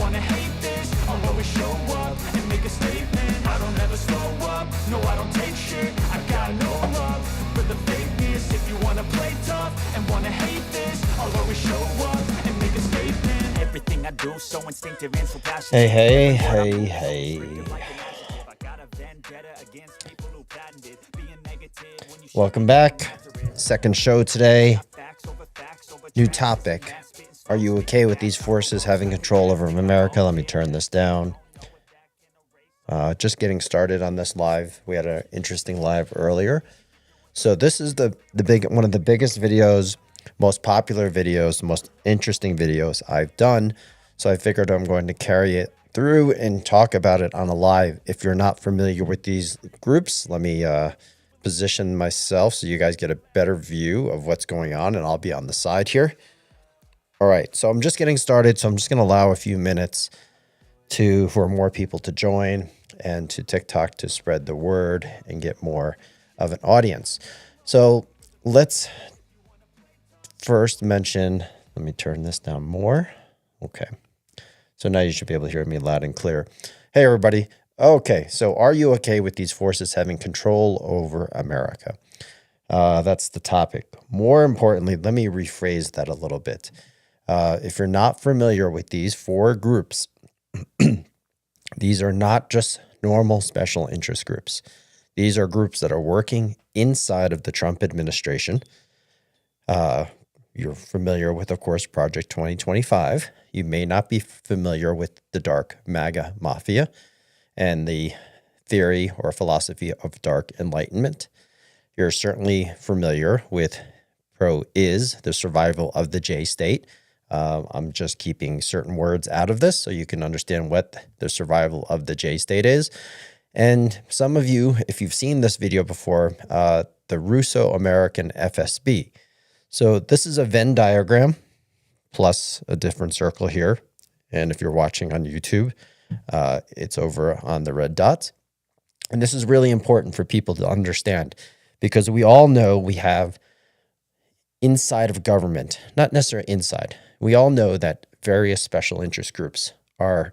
wanna hate this, I'll always show up and make a statement. I don't ever slow up, no I don't take shit. I got no love for the fakeness. If you wanna play tough and wanna hate this, I'll always show up and make a statement. Everything I do so instinctive and so passionate. Hey. Welcome back. Second show today. New topic. Are you okay with these forces having control over America? Let me turn this down. Just getting started on this live. We had an interesting live earlier. So this is one of the biggest videos, most popular videos, most interesting videos I've done. So I figured I'm going to carry it through and talk about it on a live. If you're not familiar with these groups, let me position myself so you guys get a better view of what's going on, and I'll be on the side here. All right, so I'm just getting started, so I'm just going to allow a few minutes for more people to join and to TikTok to spread the word and get more of an audience. So let's first mention, let me turn this down more. Okay, so now you should be able to hear me loud and clear. Hey, everybody. Okay, so are you okay with these forces having control over America? That's the topic. More importantly, let me rephrase that a little bit. If you're not familiar with these four groups, these are not just normal special interest groups. These are groups that are working inside of the Trump administration. You're familiar with, of course, Project 2025. You may not be familiar with the dark MAGA mafia and the theory or philosophy of dark enlightenment. You're certainly familiar with the survival of the J state. I'm just keeping certain words out of this so you can understand what the survival of the J state is. And some of you, if you've seen this video before, the Russo-American FSB. So this is a Venn diagram plus a different circle here. And if you're watching on YouTube, it's over on the red dots. And this is really important for people to understand because we all know we have inside of government, not necessarily inside. We all know that various special interest groups are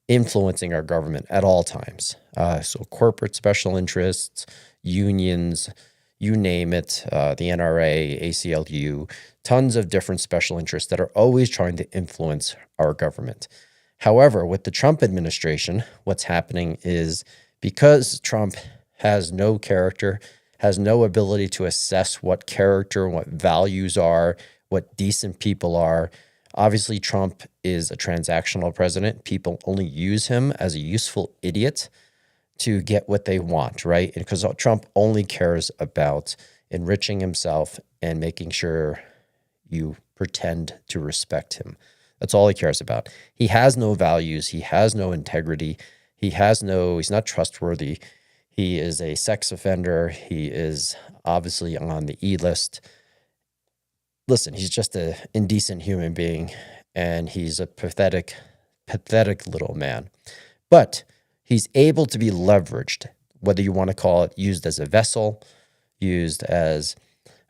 influencing our government at all times. So corporate special interests, unions, you name it, the NRA, ACLU, tons of different special interests that are always trying to influence our government. However, with the Trump administration, what's happening is because Trump has no character, has no ability to assess what character and what values are, what decent people are. Obviously, Trump is a transactional president. People only use him as a useful idiot to get what they want, right? Because Trump only cares about enriching himself and making sure you pretend to respect him. That's all he cares about. He has no values. He has no integrity. He's not trustworthy. He is a sex offender. He is obviously on the E list. Listen, he's just an indecent human being, and he's a pathetic little man. But he's able to be leveraged, whether you want to call it used as a vessel, used as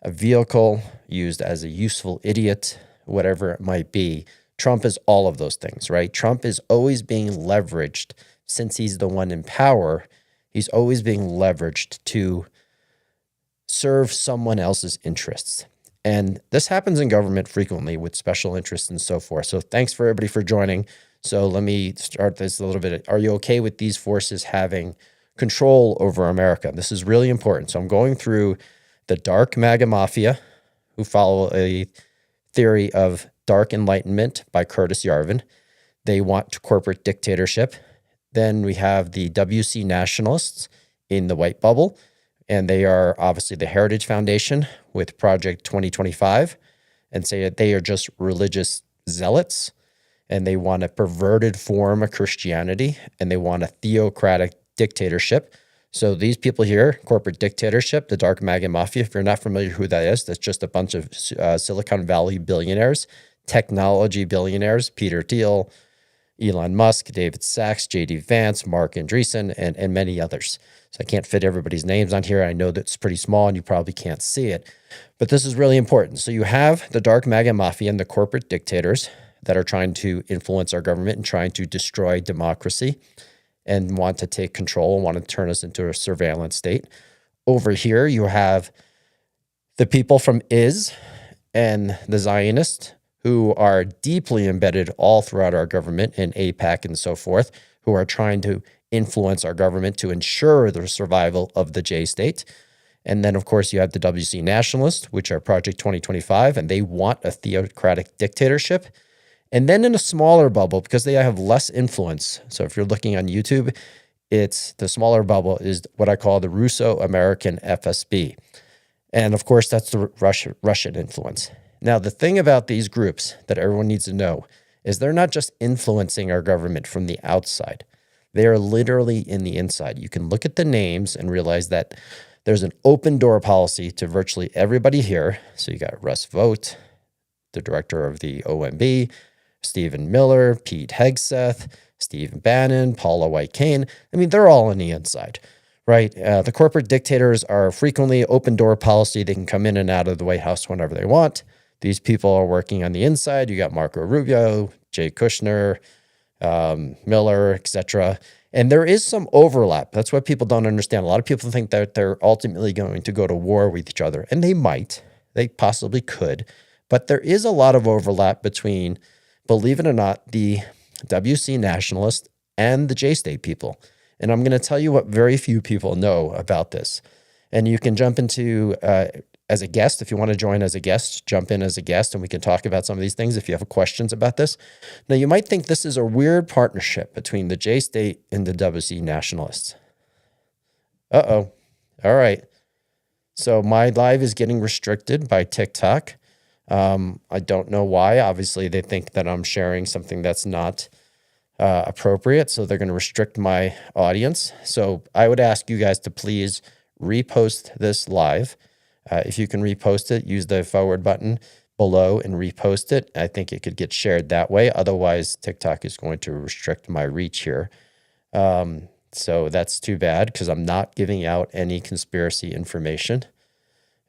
a vehicle, used as a useful idiot, whatever it might be. Trump is all of those things, right? Trump is always being leveraged since he's the one in power. He's always being leveraged to serve someone else's interests. And this happens in government frequently with special interests and so forth. So thanks for everybody for joining. So let me start this a little bit. Are you okay with these forces having control over America? This is really important. So I'm going through the dark MAGA mafia, who follow a theory of dark enlightenment by Curtis Yarvin. They want corporate dictatorship. Then we have the WC nationalists in the white bubble, and they are obviously the Heritage Foundation with Project 2025, and say that they are just religious zealots, and they want a perverted form of Christianity, and they want a theocratic dictatorship. So these people here, corporate dictatorship, the dark MAGA mafia, if you're not familiar who that is, that's just a bunch of Silicon Valley billionaires, technology billionaires, Peter Thiel, Elon Musk, David Sachs, J.D. Vance, Mark Andreessen, and many others. So I can't fit everybody's names on here. I know that's pretty small and you probably can't see it, but this is really important. So you have the dark MAGA mafia and the corporate dictators that are trying to influence our government and trying to destroy democracy and want to take control and want to turn us into a surveillance state. Over here, you have the people from and the Zionists who are deeply embedded all throughout our government in AIPAC and so forth, who are trying to influence our government to ensure the survival of the J state. And then, of course, you have the WC nationalists, which are Project 2025, and they want a theocratic dictatorship. And then in a smaller bubble, because they have less influence. So if you're looking on YouTube, it's the smaller bubble is what I call the Russo-American FSB. And of course, that's the Russian influence. Now, the thing about these groups that everyone needs to know is they're not just influencing our government from the outside. They are literally in the inside. You can look at the names and realize that there's an open door policy to virtually everybody here. So you got Russ Vought, the director of the OMB, Stephen Miller, Pete Hegseth, Steve Bannon, Paula White-Cain. I mean, they're all on the inside, right? The corporate dictators are frequently open door policy. They can come in and out of the White House whenever they want. These people are working on the inside. You got Marco Rubio, Jay Kushner, Miller, etc. And there is some overlap. That's what people don't understand. A lot of people think that they're ultimately going to go to war with each other, and they might. They possibly could. But there is a lot of overlap between, believe it or not, the WC nationalists and the J-State people. And I'm going to tell you what very few people know about this. And you can jump into, as a guest, if you want to join as a guest, jump in as a guest, and we can talk about some of these things if you have questions about this. Now, you might think this is a weird partnership between the J-State and the WC nationalists. Uh-oh. All right. So my live is getting restricted by TikTok. I don't know why. Obviously, they think that I'm sharing something that's not appropriate, so they're going to restrict my audience. So I would ask you guys to please repost this live. If you can repost it, use the forward button below and repost it. I think it could get shared that way. Otherwise, TikTok is going to restrict my reach here. So that's too bad because I'm not giving out any conspiracy information.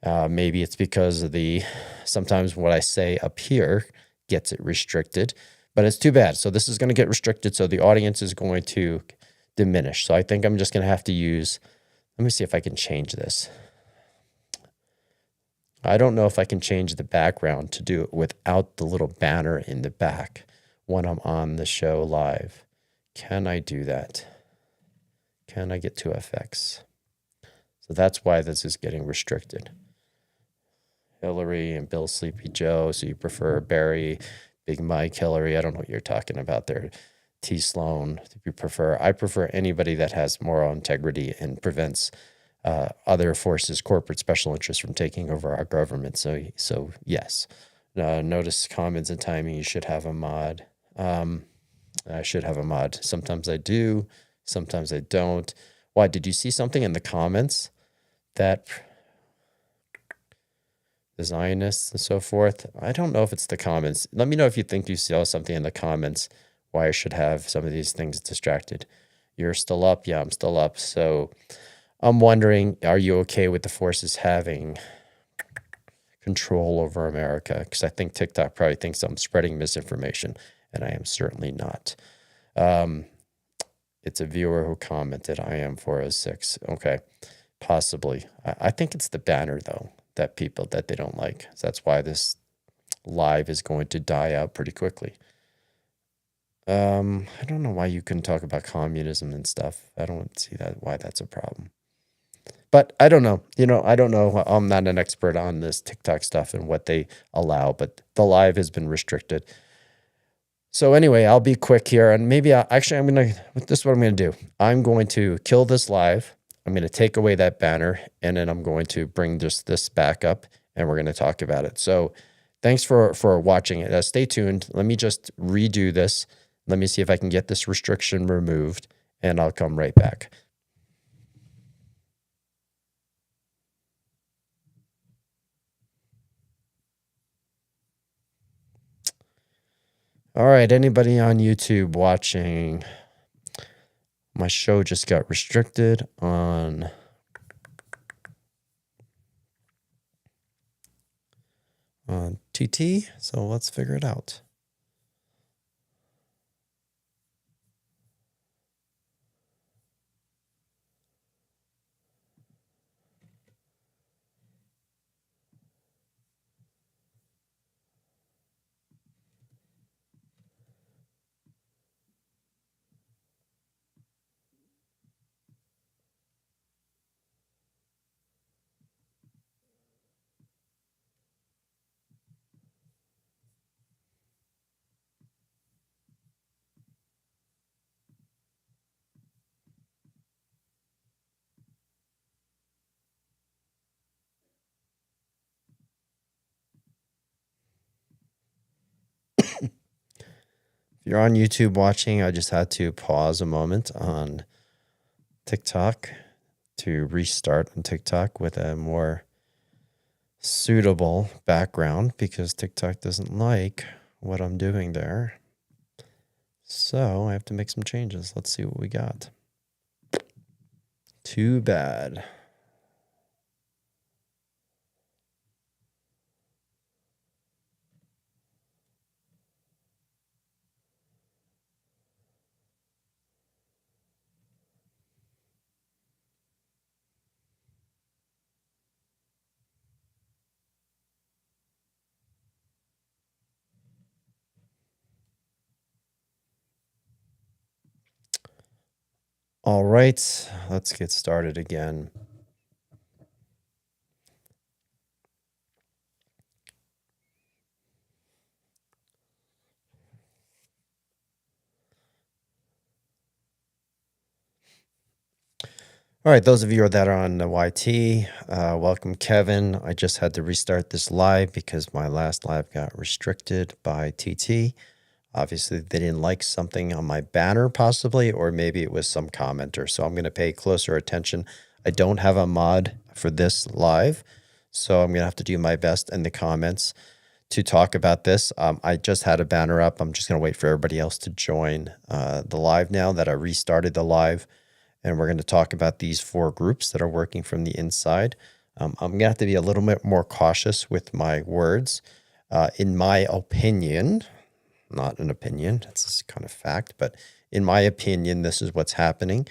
Maybe it's because of sometimes what I say up here gets it restricted, but it's too bad. So this is going to get restricted. So the audience is going to diminish. So I think I'm just going to have to let me see if I can change this. I don't know if I can change the background to do it without the little banner in the back when I'm on the show live. Can I do that? Can I get to FX? So that's why this is getting restricted. Hillary and Bill Sleepy Joe. So you prefer Barry, Big Mike, Hillary. I don't know what you're talking about there. T. Sloan. I prefer anybody that has moral integrity and prevents other forces, corporate special interests from taking over our government. So yes. Notice comments and timing. You should have a mod. I should have a mod. Sometimes I do. Sometimes I don't. Why? Did you see something in the comments that the Zionists and so forth? I don't know if it's the comments. Let me know if you think you saw something in the comments why I should have some of these things distracted. You're still up? Yeah, I'm still up. So I'm wondering, are you okay with the forces having control over America? Because I think TikTok probably thinks I'm spreading misinformation, and I am certainly not. It's a viewer who commented, I am 406. Okay, possibly. I think it's the banner, though, that they don't like. So that's why this live is going to die out pretty quickly. I don't know why you couldn't talk about communism and stuff. I don't see why that's a problem. But I don't know. I don't know. I'm not an expert on this TikTok stuff and what they allow, but the live has been restricted. So anyway, I'll be quick here, and maybe this is what I'm going to do. I'm going to kill this live. I'm going to take away that banner, and then I'm going to bring just this back up, and we're going to talk about it. So thanks for watching it. Stay tuned. Let me just redo this. Let me see if I can get this restriction removed, and I'll come right back. All right, anybody on YouTube watching? My show just got restricted on TT, so let's figure it out. you're on YouTube watching, I just had to pause a moment on TikTok to restart on TikTok with a more suitable background because TikTok doesn't like what I'm doing there. So I have to make some changes. Let's see what we got. Too bad. All right, let's get started again. All right, those of you that are on the YT, welcome, Kevin. I just had to restart this live because my last live got restricted by TT. Obviously, they didn't like something on my banner, possibly, or maybe it was some commenter. So I'm going to pay closer attention. I don't have a mod for this live, so I'm going to have to do my best in the comments to talk about this. I just had a banner up. I'm just going to wait for everybody else to join the live now that I restarted the live. And we're going to talk about these 4 groups that are working from the inside. I'm going to have to be a little bit more cautious with my words. In my opinion, not an opinion, it's just kind of fact, but in my opinion, this is what's happening.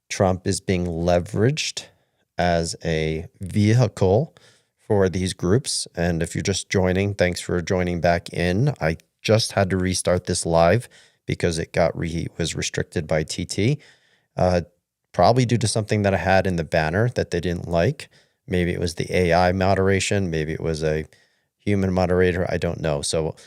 Trump is being leveraged as a vehicle for these groups. And if you're just joining, thanks for joining back in. I just had to restart this live because it was restricted by TT, probably due to something that I had in the banner that they didn't like. Maybe it was the AI moderation. Maybe it was a human moderator. I don't know. So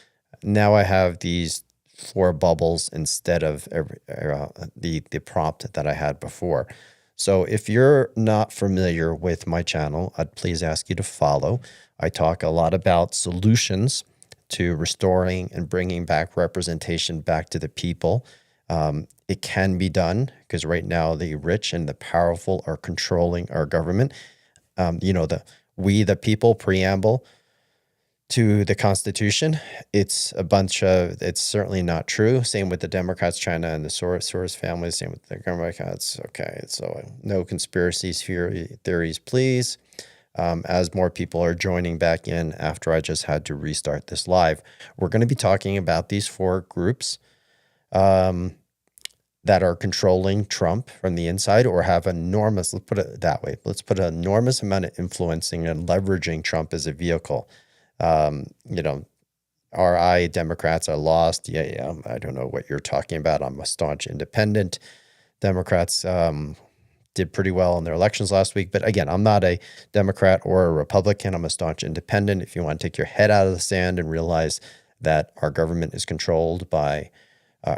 now I have these 4 bubbles instead of the prompt that I had before. So if you're not familiar with my channel, I'd please ask you to follow. I talk a lot about solutions to restoring and bringing back representation back to the people. It can be done because right now the rich and the powerful are controlling our government. We the people preamble to the Constitution. It's certainly not true. Same with the Democrats, China, and the Soros family. Same with the Democrats. Okay, so no conspiracy theories, please. As more people are joining back in after I just had to restart this live, we're going to be talking about these 4 groups that are controlling Trump from the inside or have enormous, let's put it that way, let's put an enormous amount of influencing and leveraging Trump as a vehicle. Democrats are lost. Yeah, I don't know what you're talking about. I'm a staunch independent. Democrats did pretty well in their elections last week. But again, I'm not a Democrat or a Republican. I'm a staunch independent. If you want to take your head out of the sand and realize that our government is controlled by,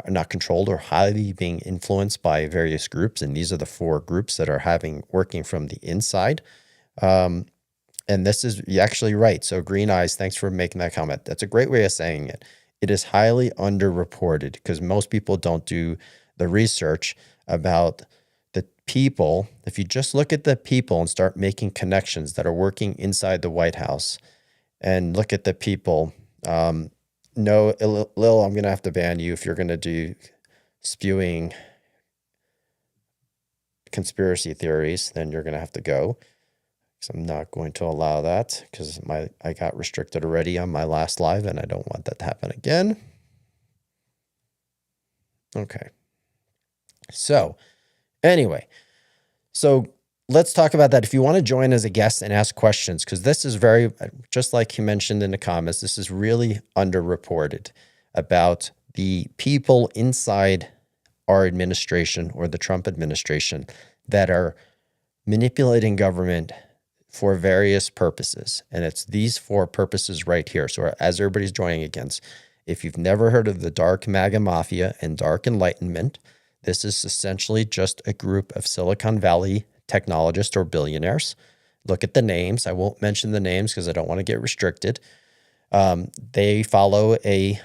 not controlled or highly being influenced by various groups, and these are the 4 groups that are working from the inside. And this is you're actually right. So Green Eyes, thanks for making that comment. That's a great way of saying it. It is highly underreported because most people don't do the research about the people. If you just look at the people and start making connections that are working inside the White House and look at the people, no, Lil, I'm going to have to ban you if you're going to do spewing conspiracy theories, then you're going to have to go. So I'm not going to allow that because I got restricted already on my last live and I don't want that to happen again. Okay. So anyway, let's talk about that. If you want to join as a guest and ask questions, because this is just like you mentioned in the comments, this is really underreported about the people inside our administration or the Trump administration that are manipulating government for various purposes. And it's these 4 purposes right here. So as everybody's joining against, if you've never heard of the dark MAGA mafia and dark enlightenment, this is essentially just a group of Silicon Valley technologists or billionaires. Look at the names. I won't mention the names because I don't want to get restricted. They follow a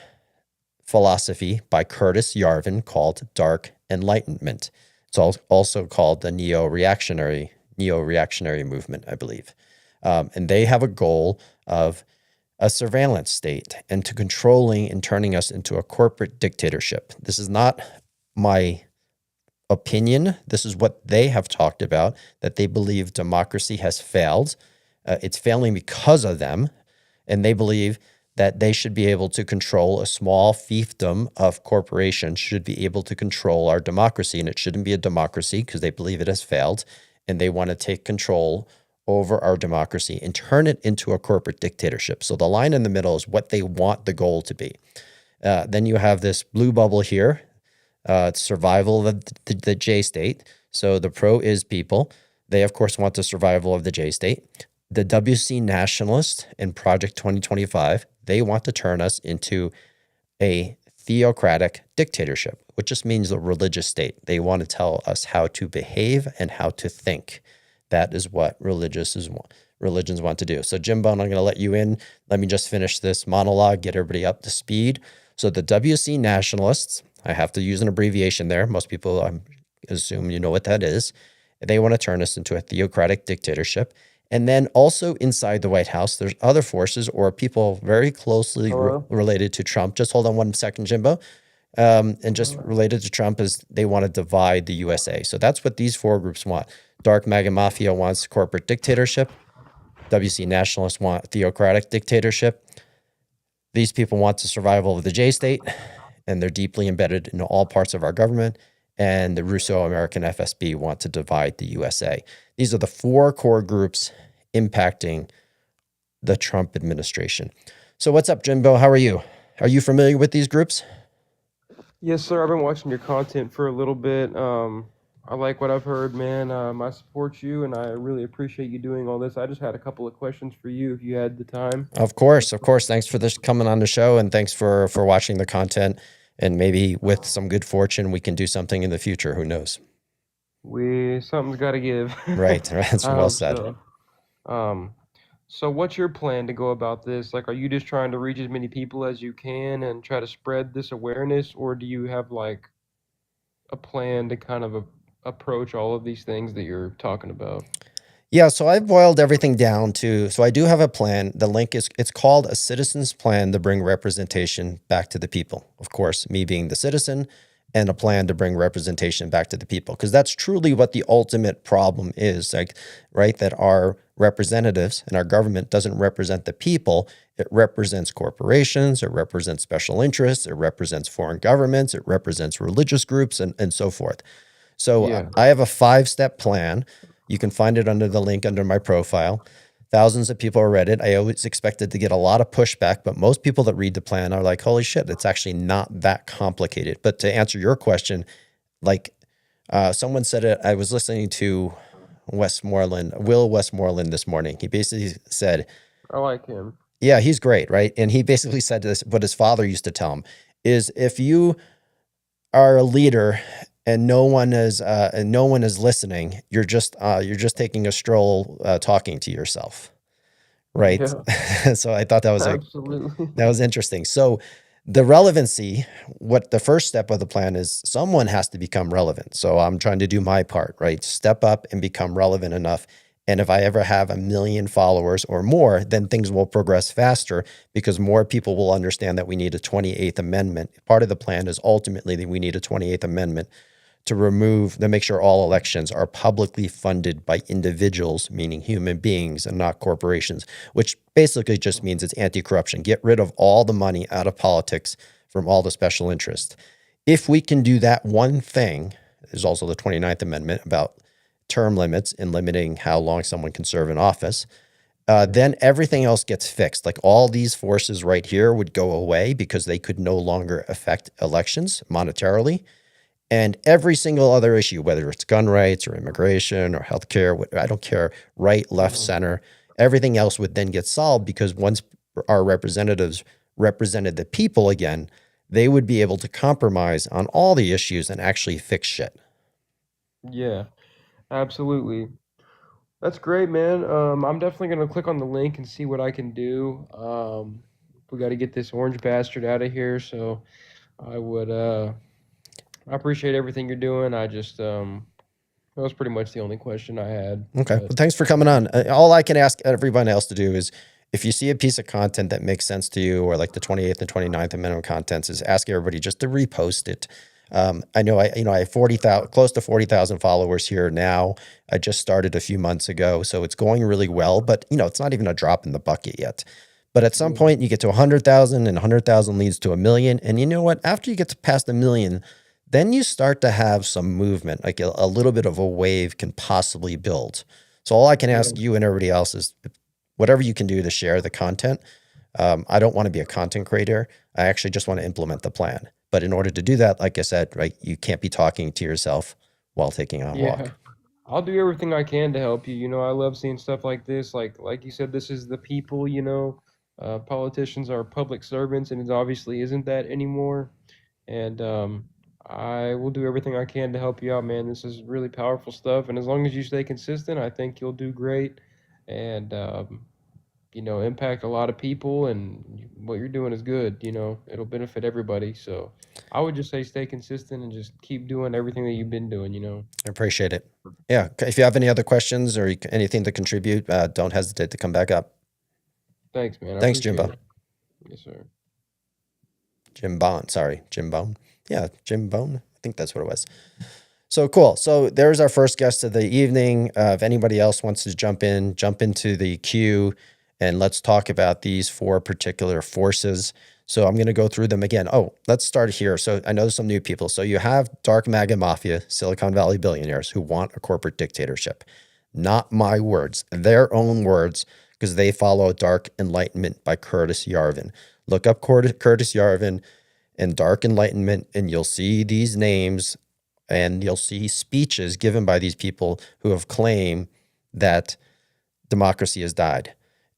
philosophy by Curtis Yarvin called Dark Enlightenment. It's also called the neo-reactionary movement, I believe. And they have a goal of a surveillance state and to controlling and turning us into a corporate dictatorship. This is not my opinion. This is what they have talked about, that they believe democracy has failed. It's failing because of them. And they believe that they should be able to control a small fiefdom of corporations, should be able to control our democracy. And it shouldn't be a democracy because they believe it has failed. And they want to take control over our democracy and turn it into a corporate dictatorship. So the line in the middle is what they want the goal to be. Then you have this blue bubble here. It's survival of the J state. So the pro is people. They, of course, want the survival of the J state. The WC nationalists in Project 2025, they want to turn us into a theocratic dictatorship, which just means a religious state. They want to tell us how to behave and how to think. That is what religions want to do. So, Jimbo, I'm going to let you in. Let me just finish this monologue, get everybody up to speed. So the WC nationalists, I have to use an abbreviation there. Most people, I assume you know what that is. They want to turn us into a theocratic dictatorship. And then also inside the White House, there's other forces or people very closely related to Trump. Just hold on one second, Jimbo. And just related to Trump is they want to divide the USA. So that's what these four groups want. Dark MAGA Mafia wants corporate dictatorship. WC nationalists want theocratic dictatorship. These people want the survival of the J state, and they're deeply embedded in all parts of our government. And the Russo-American FSB want to divide the USA. These are the four core groups impacting the Trump administration. So what's up, Jimbo? How are you? Are you familiar with these groups? Yes, sir. I've been watching your content for a little bit. I like what I've heard, man. I support you, and I really appreciate you doing all this. I just had a couple of questions for you if you had the time. Of course. Thanks for this coming on the show, and thanks for watching the content. And maybe with some good fortune, we can do something in the future. Who knows? Something's got to give. Right. That's I well hope said. so. Um, so what's your plan to go about this? Like, are you just trying to reach as many people as you can and try to spread this awareness, or do you have like a plan to kind of approach all of these things that you're talking about? Yeah, so I've boiled everything down to, so I do have a plan. The link is, it's called A Citizen's Plan to Bring Representation Back to the People. Of course, me being the citizen, and a plan to bring representation back to the people. Because that's truly what the ultimate problem is, like, right? That our representatives and our government doesn't represent the people. It represents corporations, it represents special interests, it represents foreign governments, it represents religious groups, and so forth. So Yeah. I have a 5-step plan. You can find it under the link under my profile. Thousands of people read it. I always expected to get a lot of pushback, but most people that read the plan are like, holy shit, it's actually not that complicated. But to answer your question, like someone said it, I was listening to Will Westmoreland this morning. He basically said, I like him. yeah, he's great, right? And he basically said this, what his father used to tell him is if you are a leader and no one is listening, you're just taking a stroll, talking to yourself, right? Yeah, So I thought that was absolutely. that was interesting. So the relevancy, what the first step of the plan is, someone has to become relevant. So I'm trying to do my part, right? Step up and become relevant enough. And if I ever have 1 million followers or more, then things will progress faster because more people will understand that we need a 28th Amendment. Part of the plan is ultimately that we need a 28th Amendment to make sure all elections are publicly funded by individuals, meaning human beings and not corporations, which basically just means it's anti-corruption. Get rid of all the money out of politics from all the special interests. If we can do that one thing, there's also the 29th Amendment about term limits and limiting how long someone can serve in office. Then everything else gets fixed. Like all these forces right here would go away because they could no longer affect elections monetarily. And every single other issue, whether it's gun rights or immigration or healthcare, I don't care, right, left, center, everything else would then get solved because once our representatives represented the people again, they would be able to compromise on all the issues and actually fix shit. Yeah, absolutely. That's great, man. I'm definitely gonna click on the link and see what I can do. We got to get this orange bastard out of here. So, I would I appreciate everything you're doing. I just that was pretty much the only question I had. Okay. But Well, thanks for coming on. All I can ask everyone else to do is if you see a piece of content that makes sense to you, or like the 28th and 29th minimum contents, is ask everybody just to repost it. I know I have 40,000, close to 40,000 followers here now. I just started a few months ago, so it's going really well, but it's not even a drop in the bucket yet. But at some yeah, point you get to 100,000, and 100,000 leads to 1 million. And you know what? After you get to past 1 million, then you start to have some movement, like a little bit of a wave can possibly build. So all I can yeah, ask you and everybody else is whatever you can do to share the content. I don't want to be a content creator. I actually just want to implement the plan. But in order to do that, like I said, right, you can't be talking to yourself while taking a yeah. walk. I'll do everything I can to help you. You know, I love seeing stuff like this. Like you said, this is the people, you know. Politicians are public servants, and it obviously isn't that anymore. And I will do everything I can to help you out, man. This is really powerful stuff, and as long as you stay consistent, I think you'll do great, and you know, impact a lot of people. And what you're doing is good. You know, it'll benefit everybody. So I would just say stay consistent and just keep doing everything that you've been doing. You know. I appreciate it. Yeah. If you have any other questions or anything to contribute, don't hesitate to come back up. Thanks, man. I Thanks, appreciate Jimbo. it. Yes, sir. Jim Bone. Sorry, Jim Bone. Yeah, Jim Bone. I think that's what it was. So cool. So there's our first guest of the evening. If anybody else wants to jump into the queue, and let's talk about these four particular forces. So I'm going to go through them again. Oh, let's start here. So I know there's some new people. So you have dark MAGA mafia, Silicon Valley billionaires who want a corporate dictatorship. Not my words, their own words, because they follow Dark Enlightenment by Curtis Yarvin. Look up Curtis Yarvin and Dark Enlightenment, and you'll see these names, and you'll see speeches given by these people who have claimed that democracy has died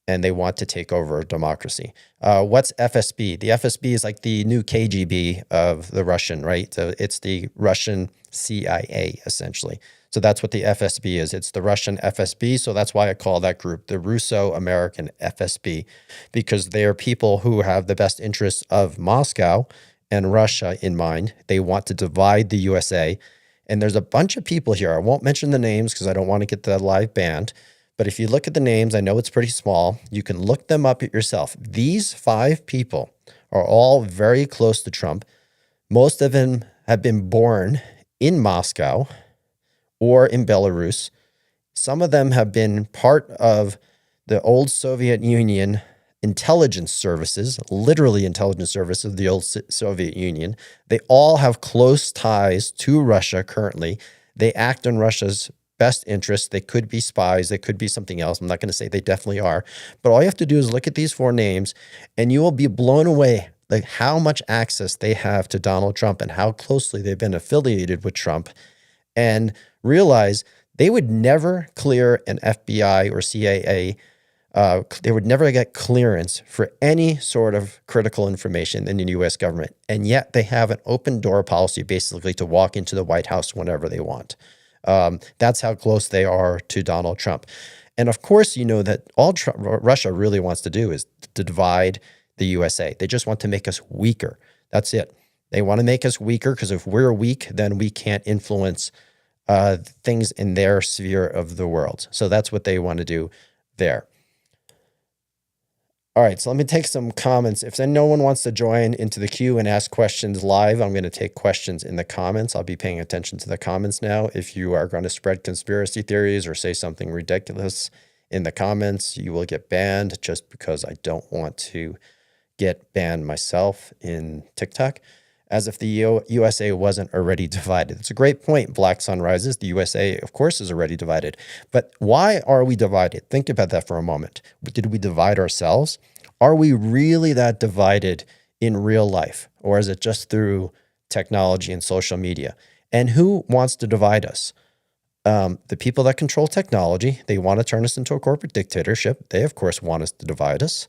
and they want to take over democracy. What's FSB? The FSB is like the new KGB of the Russian, right? So it's the Russian CIA, essentially. So that's what the FSB is. It's the Russian FSB. So that's why I call that group the Russo-American FSB, because they are people who have the best interests of Moscow and Russia in mind. They want to divide the USA. And there's a bunch of people here. I won't mention the names because I don't want to get the live banned. But if you look at the names, I know it's pretty small. You can look them up yourself. These 5 people are all very close to Trump. Most of them have been born in Moscow or in Belarus. Some of them have been part of the old Soviet Union intelligence services, literally intelligence services of the old Soviet Union. They all have close ties to Russia currently. They act in Russia's best interests. They could be spies. They could be something else. I'm not going to say they definitely are. But all you have to do is look at these 4 names, and you will be blown away like how much access they have to Donald Trump and how closely they've been affiliated with Trump, and realize they would never clear an FBI or CIA. They would never get clearance for any sort of critical information in the U.S. government. And yet they have an open door policy basically to walk into the White House whenever they want. That's how close they are to Donald Trump. And of course, you know that all Russia really wants to do is to divide the USA. They just want to make us weaker. That's it. They want to make us weaker because if we're weak, then we can't influence things in their sphere of the world. So that's what they want to do there. All right, so let me take some comments. If no one wants to join into the queue and ask questions live, I'm going to take questions in the comments. I'll be paying attention to the comments now. If you are going to spread conspiracy theories or say something ridiculous in the comments, you will get banned just because I don't want to get banned myself in TikTok. As if the USA wasn't already divided. It's a great point, Black Sun Rises. The USA, of course, is already divided. But why are we divided? Think about that for a moment. Did we divide ourselves? Are we really that divided in real life? Or is it just through technology and social media? And who wants to divide us? The people that control technology, they want to turn us into a corporate dictatorship. They, of course, want us to divide us.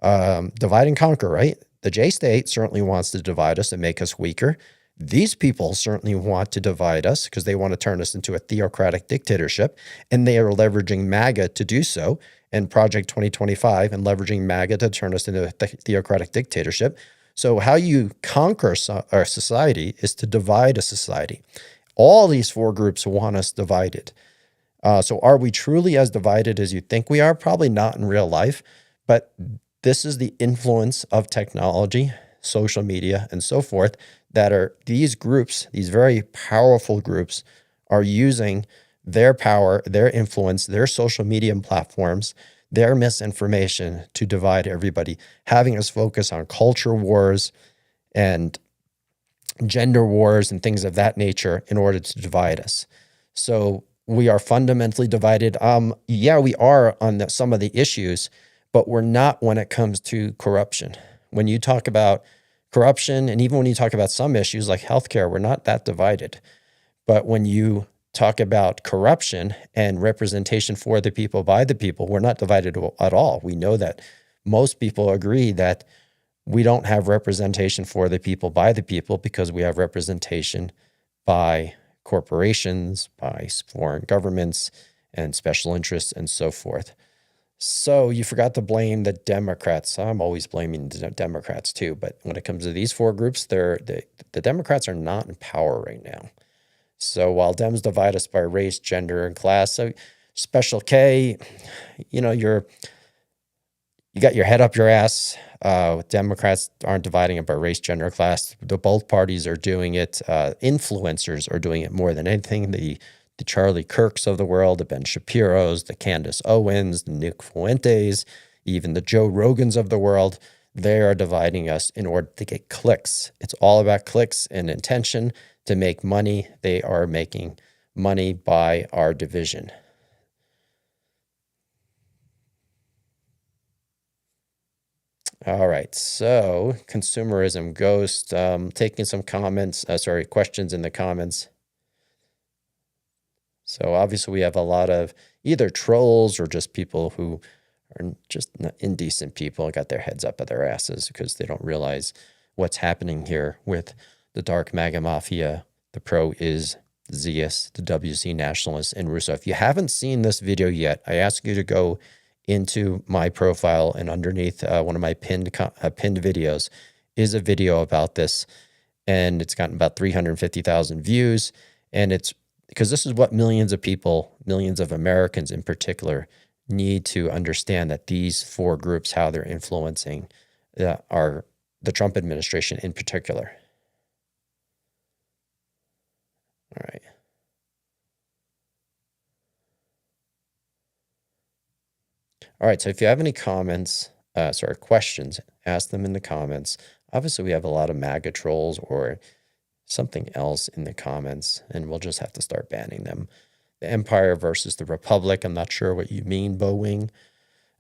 Divide and conquer, right? The J-state certainly wants to divide us and make us weaker. These people certainly want to divide us because they want to turn us into a theocratic dictatorship, and they are leveraging MAGA to do so, and Project 2025, and leveraging MAGA to turn us into a theocratic dictatorship. So how you conquer our society is to divide a society. All these four groups want us divided. So are we truly as divided as you think we are? Probably not in real life, but this is the influence of technology, social media, and so forth, that are these groups, these very powerful groups, are using their power, their influence, their social media platforms, their misinformation to divide everybody, having us focus on culture wars and gender wars and things of that nature in order to divide us. So we are fundamentally divided. Yeah, we are on some of the issues, but we're not when it comes to corruption. When you talk about corruption, and even when you talk about some issues like healthcare, we're not that divided. But when you talk about corruption and representation for the people by the people, we're not divided at all. We know that most people agree that we don't have representation for the people by the people because we have representation by corporations, by foreign governments, and special interests, and so forth. So you forgot to blame the Democrats. I'm always blaming the Democrats too, but when it comes to these four groups, the Democrats are not in power right now. So while Dems divide us by race, gender, and class, so Special K, you got your head up your ass. Democrats aren't dividing it by race, gender, class. Both parties are doing it. Influencers are doing it more than anything. The Charlie Kirks of the world, the Ben Shapiros, the Candace Owens, the Nick Fuentes, even the Joe Rogans of the world, they are dividing us in order to get clicks. It's all about clicks and intention to make money. They are making money by our division. All right, so consumerism ghost, taking some questions in the comments. So obviously we have a lot of either trolls or just people who are just indecent people, got their heads up at their asses because they don't realize what's happening here with the dark MAGA mafia, the pro-is Zeus, the WC nationalists, and Russo. If you haven't seen this video yet, I ask you to go into my profile, and underneath one of my pinned videos is a video about this, and it's gotten about 350,000 views, and it's because this is what millions of people, millions of Americans in particular, need to understand, that these four groups, how they're influencing the Trump administration in particular. All right. All right, so if you have any questions, ask them in the comments. Obviously, we have a lot of MAGA trolls or something else in the comments, and we'll just have to start banning them. The Empire versus the Republic. I'm not sure what you mean, Bowing.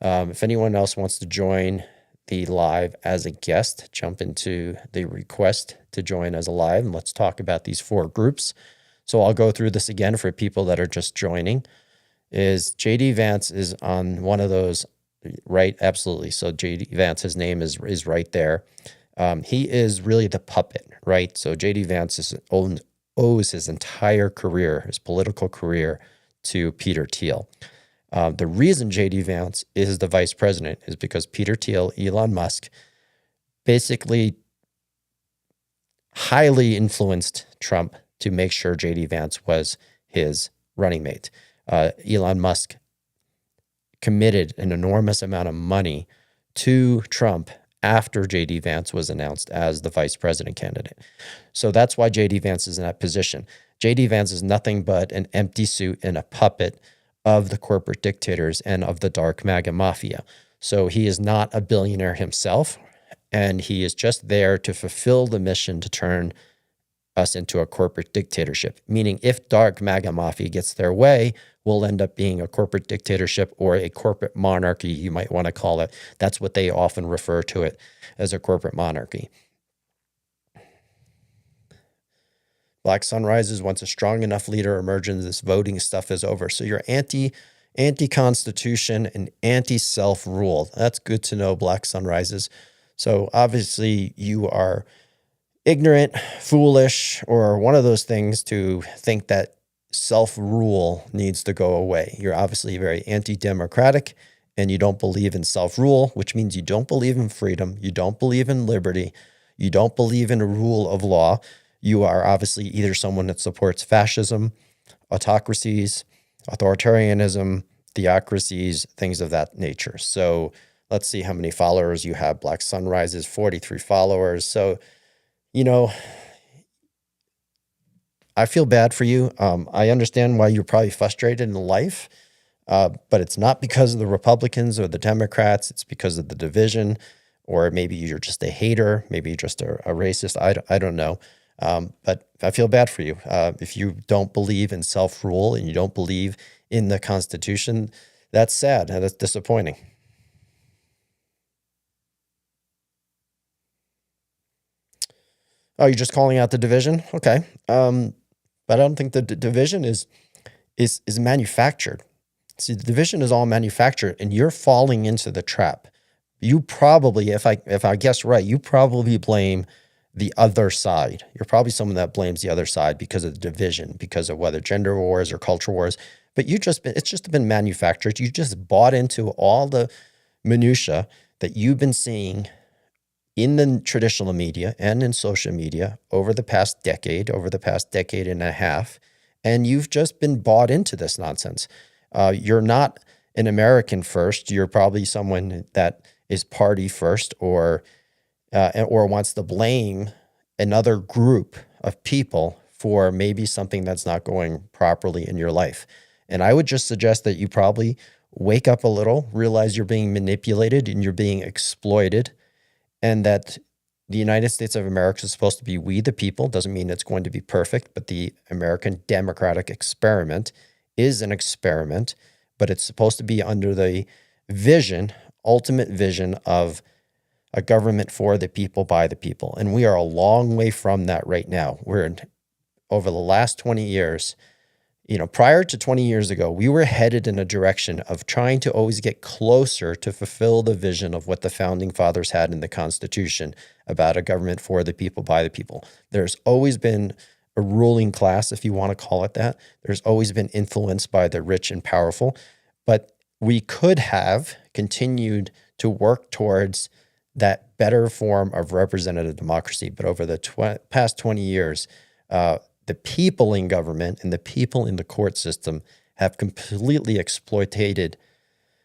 If anyone else wants to join the live as a guest, jump into the request to join as a live, and let's talk about these four groups. So I'll go through this again for people that are just joining. Is JD Vance is on one of those, right? Absolutely. So JD Vance, his name is right there. He is really the puppet, right? So JD Vance owes his entire career, his political career, to Peter Thiel. The reason JD Vance is the vice president is because Peter Thiel, Elon Musk, basically highly influenced Trump to make sure JD Vance was his running mate. Elon Musk committed an enormous amount of money to Trump after JD Vance was announced as the vice president candidate. So that's why JD Vance is in that position. JD Vance is nothing but an empty suit and a puppet of the corporate dictators and of the dark MAGA mafia. So he is not a billionaire himself, and he is just there to fulfill the mission to turn us into a corporate dictatorship, meaning if dark MAGA mafia gets their way, we'll end up being a corporate dictatorship or a corporate monarchy, you might want to call it. That's what they often refer to it, as a corporate monarchy. Black sun rises once a strong enough leader emerges, this voting stuff is over. So you're anti-constitution and anti-self-rule. That's good to know, Black sun rises. So obviously you are ignorant, foolish, or one of those things to think that self-rule needs to go away. You're obviously very anti-democratic, and you don't believe in self-rule, which means you don't believe in freedom, you don't believe in liberty, you don't believe in a rule of law, you are obviously either someone that supports fascism, autocracies, authoritarianism, theocracies, things of that nature. So let's see how many followers you have. Black Sunrises, 43 followers. So, you know, I feel bad for you. I understand why you're probably frustrated in life, but it's not because of the Republicans or the Democrats. It's because of the division, or maybe you're just a hater. Maybe you're just a racist. I don't know. But I feel bad for you. If you don't believe in self-rule and you don't believe in the Constitution, that's sad and that's disappointing. Oh, you're just calling out the division? Okay. But I don't think the division is manufactured. See, the division is all manufactured, and you're falling into the trap. You probably, if I guess right, you probably blame the other side. You're probably someone that blames the other side because of the division, because of whether gender wars or culture wars. But it's just been manufactured. You just bought into all the minutia that you've been seeing in the traditional media and in social media over the past decade and a half, and you've just been bought into this nonsense. You're not an American first. You're probably someone that is party first, or wants to blame another group of people for maybe something that's not going properly in your life. And I would just suggest that you probably wake up a little, realize you're being manipulated and you're being exploited, and that the United States of America is supposed to be we the people. Doesn't mean it's going to be perfect, but the American democratic experiment is an experiment, but it's supposed to be under the ultimate vision of a government for the people, by the people. And we are a long way from that right now. Over the last 20 years, prior to 20 years ago, we were headed in a direction of trying to always get closer to fulfill the vision of what the founding fathers had in the Constitution about a government for the people, by the people. There's always been a ruling class, if you want to call it that. There's always been influence by the rich and powerful, but we could have continued to work towards that better form of representative democracy. But over the past 20 years, the people in government and the people in the court system have completely exploited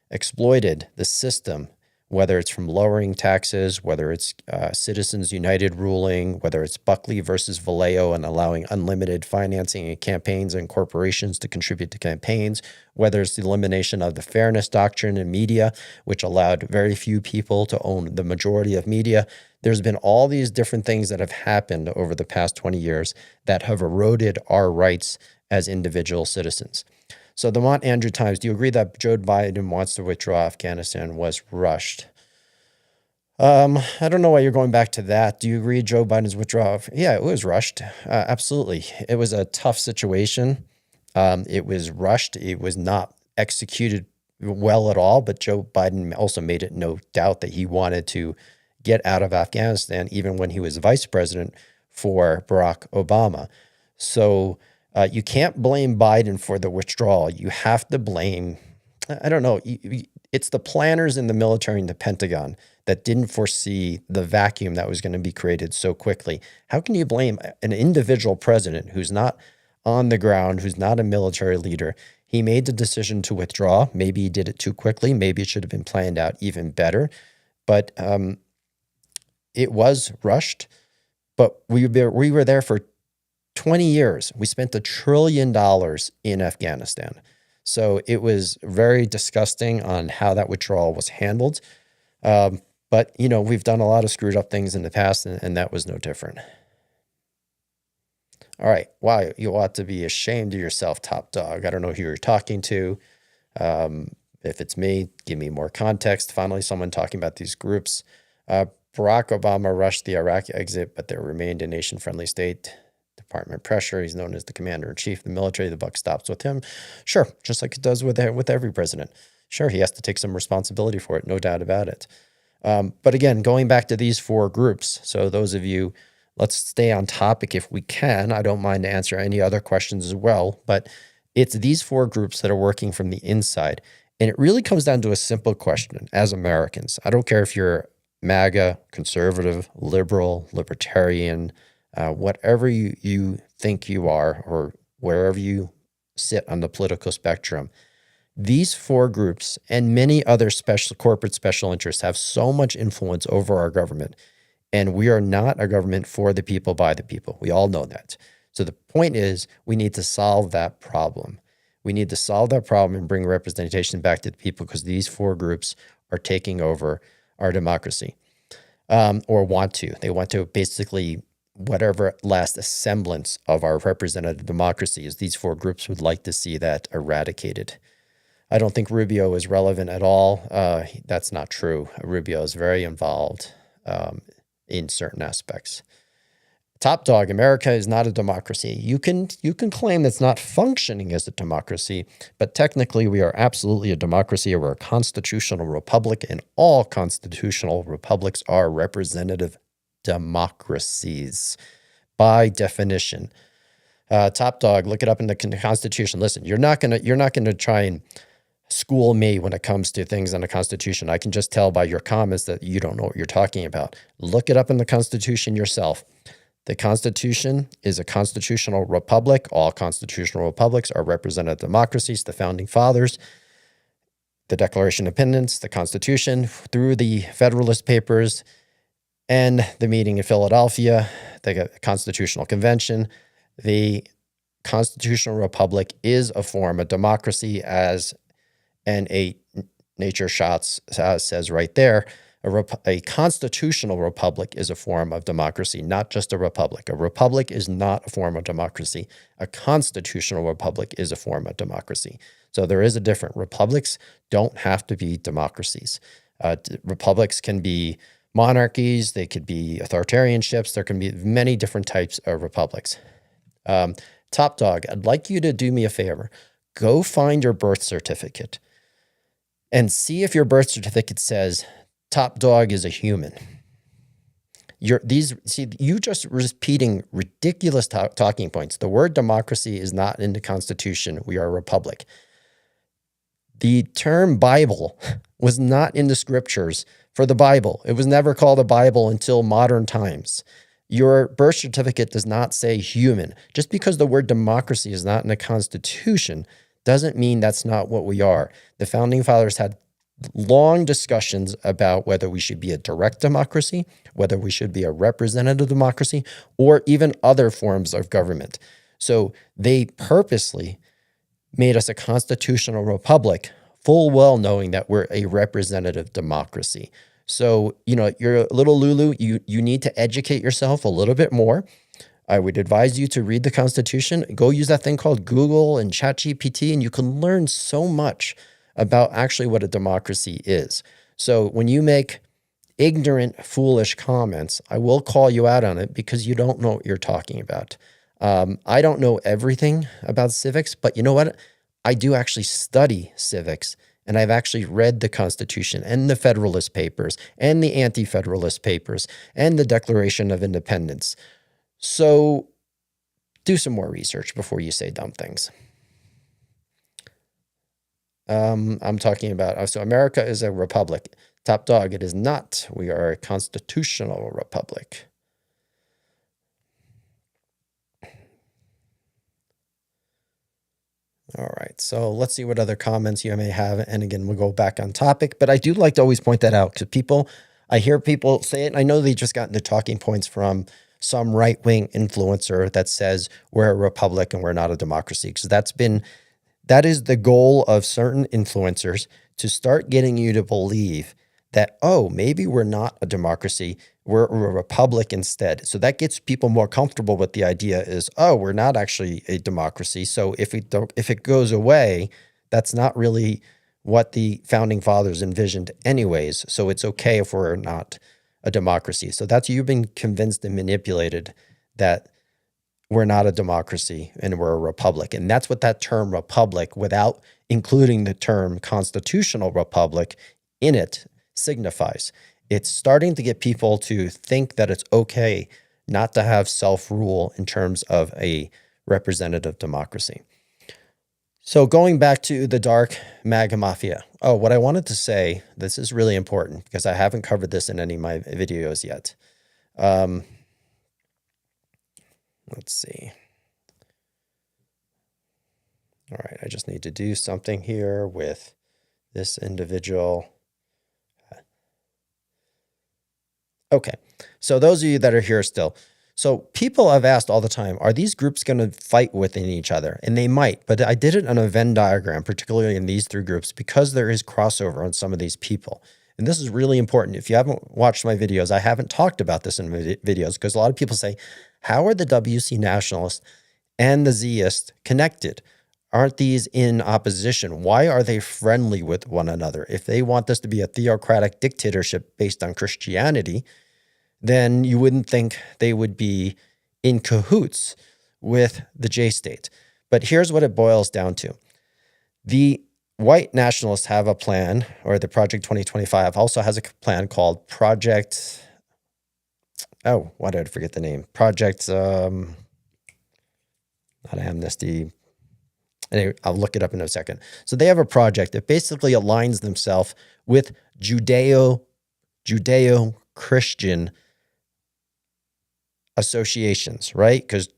the system, whether it's from lowering taxes, whether it's Citizens United ruling, whether it's Buckley versus Vallejo and allowing unlimited financing and campaigns and corporations to contribute to campaigns, whether it's the elimination of the fairness doctrine in media, which allowed very few people to own the majority of media. There's been all these different things that have happened over the past 20 years that have eroded our rights as individual citizens. So the Mont Andrew Times, do you agree that Joe Biden wants to withdraw Afghanistan was rushed? I don't know why you're going back to that. Do you agree Joe Biden's withdrawal? Yeah, it was rushed. Absolutely. It was a tough situation. It was rushed. It was not executed well at all, but Joe Biden also made it no doubt that he wanted to get out of Afghanistan, even when he was vice president for Barack Obama. So you can't blame Biden for the withdrawal. You have to blame, I don't know, it's the planners in the military and the Pentagon that didn't foresee the vacuum that was going to be created so quickly. How can you blame an individual president who's not on the ground, who's not a military leader? He made the decision to withdraw. Maybe he did it too quickly. Maybe it should have been planned out even better. But it was rushed. But we were there for 20 years. We spent $1 trillion in Afghanistan. So it was very disgusting on how that withdrawal was handled. But, we've done a lot of screwed up things in the past, and that was no different. All right. Wow, you ought to be ashamed of yourself, Top Dog. I don't know who you're talking to. If it's me, give me more context. Finally, someone talking about these groups. Barack Obama rushed the Iraq exit, but there remained a nation-friendly state. Department pressure. He's known as the commander-in-chief of the military. The buck stops with him. Sure, just like it does with every president. Sure, he has to take some responsibility for it, no doubt about it. But again, going back to these four groups, so those of you, let's stay on topic if we can. I don't mind to answer any other questions as well, but it's these four groups that are working from the inside. And it really comes down to a simple question as Americans. I don't care if you're MAGA, conservative, liberal, libertarian, whatever you think you are, or wherever you sit on the political spectrum, these four groups and many other corporate special interests have so much influence over our government. And we are not a government for the people, by the people. We all know that. So the point is, we need to solve that problem. We need to solve that problem and bring representation back to the people, because these four groups are taking over our democracy, or want to. They want to basically, whatever last semblance of our representative democracy is, these four groups would like to see that eradicated. I don't think Rubio is relevant at all. That's not true. Rubio is very involved in certain aspects. Top dog, America is not a democracy. You can claim it's not functioning as a democracy, but technically we are absolutely a democracy. We're a constitutional republic, and all constitutional republics are representative democracies by definition. Top dog, look it up in the Constitution. Listen, you're not gonna try and school me when it comes to things in the Constitution. I can just tell by your comments that you don't know what you're talking about. Look it up in the Constitution yourself. The Constitution is a constitutional republic. All constitutional republics are representative democracies. The Founding Fathers, the Declaration of Independence, the Constitution, through the Federalist Papers, and the meeting in Philadelphia, the Constitutional Convention, the constitutional republic is a form of democracy, as N8 Nature Shots says right there. A constitutional republic is a form of democracy, not just a republic. A republic is not a form of democracy. A constitutional republic is a form of democracy. So there is a difference. Republics don't have to be democracies. Republics can be monarchies. They could be authoritarianships. There can be many different types of republics. Top dog, I'd like you to do me a favor. Go find your birth certificate and see if your birth certificate says Top dog is a human. You just repeating ridiculous talking points. The word democracy is not in the Constitution. We are a republic. The term Bible was not in the scriptures for the Bible. It was never called a Bible until modern times. Your birth certificate does not say human. Just because the word democracy is not in the Constitution doesn't mean that's not what we are. The Founding Fathers had long discussions about whether we should be a direct democracy, whether we should be a representative democracy, or even other forms of government. So they purposely made us a constitutional republic, full well knowing that we're a representative democracy. So, you're a little Lulu. You need to educate yourself a little bit more. I would advise you to read the Constitution. Go use that thing called Google and ChatGPT, and you can learn so much about actually what a democracy is. So when you make ignorant, foolish comments, I will call you out on it, because you don't know what you're talking about. I don't know everything about civics, but you know what? I do actually study civics, and I've actually read the Constitution and the Federalist Papers and the Anti-Federalist Papers and the Declaration of Independence. So do some more research before you say dumb things. I'm talking about, so America is a republic. Top dog, it is not. We are a constitutional republic. All right, so let's see what other comments you may have. And again, we'll go back on topic, but I do like to always point that out, because I hear people say it, and I know they just got the talking points from some right-wing influencer that says we're a republic and we're not a democracy, because that is the goal of certain influencers, to start getting you to believe that, oh, maybe we're not a democracy, we're a republic instead. So that gets people more comfortable with the idea is, oh, we're not actually a democracy. So if it goes away, that's not really what the Founding Fathers envisioned anyways. So it's okay if we're not a democracy. So you've been convinced and manipulated that we're not a democracy and we're a republic. And that's what that term republic, without including the term constitutional republic in it, signifies. It's starting to get people to think that it's okay not to have self-rule in terms of a representative democracy. So going back to the dark MAGA mafia. Oh, what I wanted to say, this is really important because I haven't covered this in any of my videos yet. Let's see. All right, I just need to do something here with this individual. Okay, so those of you that are here still, so people have asked all the time, are these groups going to fight within each other? And they might, but I did it on a Venn diagram, particularly in these three groups, because there is crossover on some of these people. And this is really important. If you haven't watched my videos, I haven't talked about this in videos because a lot of people say, how are the WC nationalists and the Ziists connected? Aren't these in opposition? Why are they friendly with one another? If they want this to be a theocratic dictatorship based on Christianity, then you wouldn't think they would be in cahoots with the J state. But here's what it boils down to. The white nationalists have a plan, or the Project 2025 also has a plan called Project, oh, why did I forget the name? Project, not Amnesty. Anyway, I'll look it up in a second. So they have a project that basically aligns themselves with Judeo-Christian associations, right? Because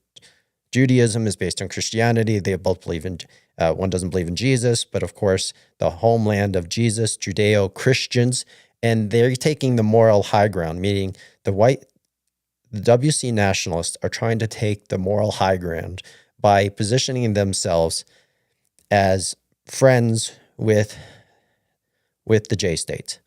Judaism is based on Christianity. They both believe in, one doesn't believe in Jesus, but of course, the homeland of Jesus, Judeo-Christians, and they're taking the moral high ground, meaning the WC nationalists are trying to take the moral high ground by positioning themselves as friends with the J state.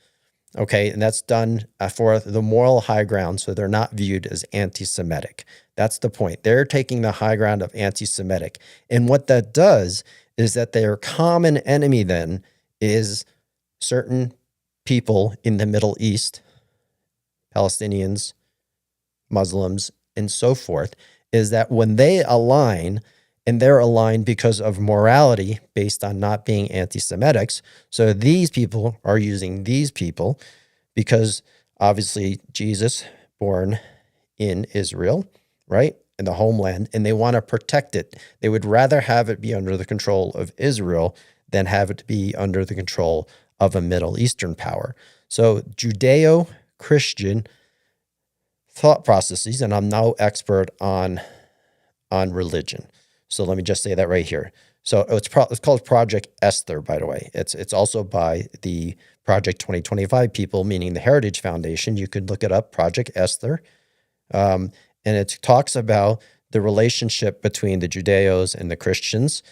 Okay, and that's done for the moral high ground, so they're not viewed as anti-Semitic. That's the point. They're taking the high ground of anti-Semitic. And what that does is that their common enemy then is certain people in the Middle East, Palestinians, Muslims, and so forth, is that when they align, and they're aligned because of morality based on not being anti-Semitics. So these people are using these people because obviously Jesus born in Israel, right? In the homeland, and they want to protect it. They would rather have it be under the control of Israel than have it be under the control of a Middle Eastern power. So Judeo-Christian thought processes, and I'm no expert on religion. So let me just say that right here. So it's called Project Esther, by the way. It's also by the Project 2025 people, meaning the Heritage Foundation. You could look it up, Project Esther. And it talks about the relationship between the Judeos and the Christians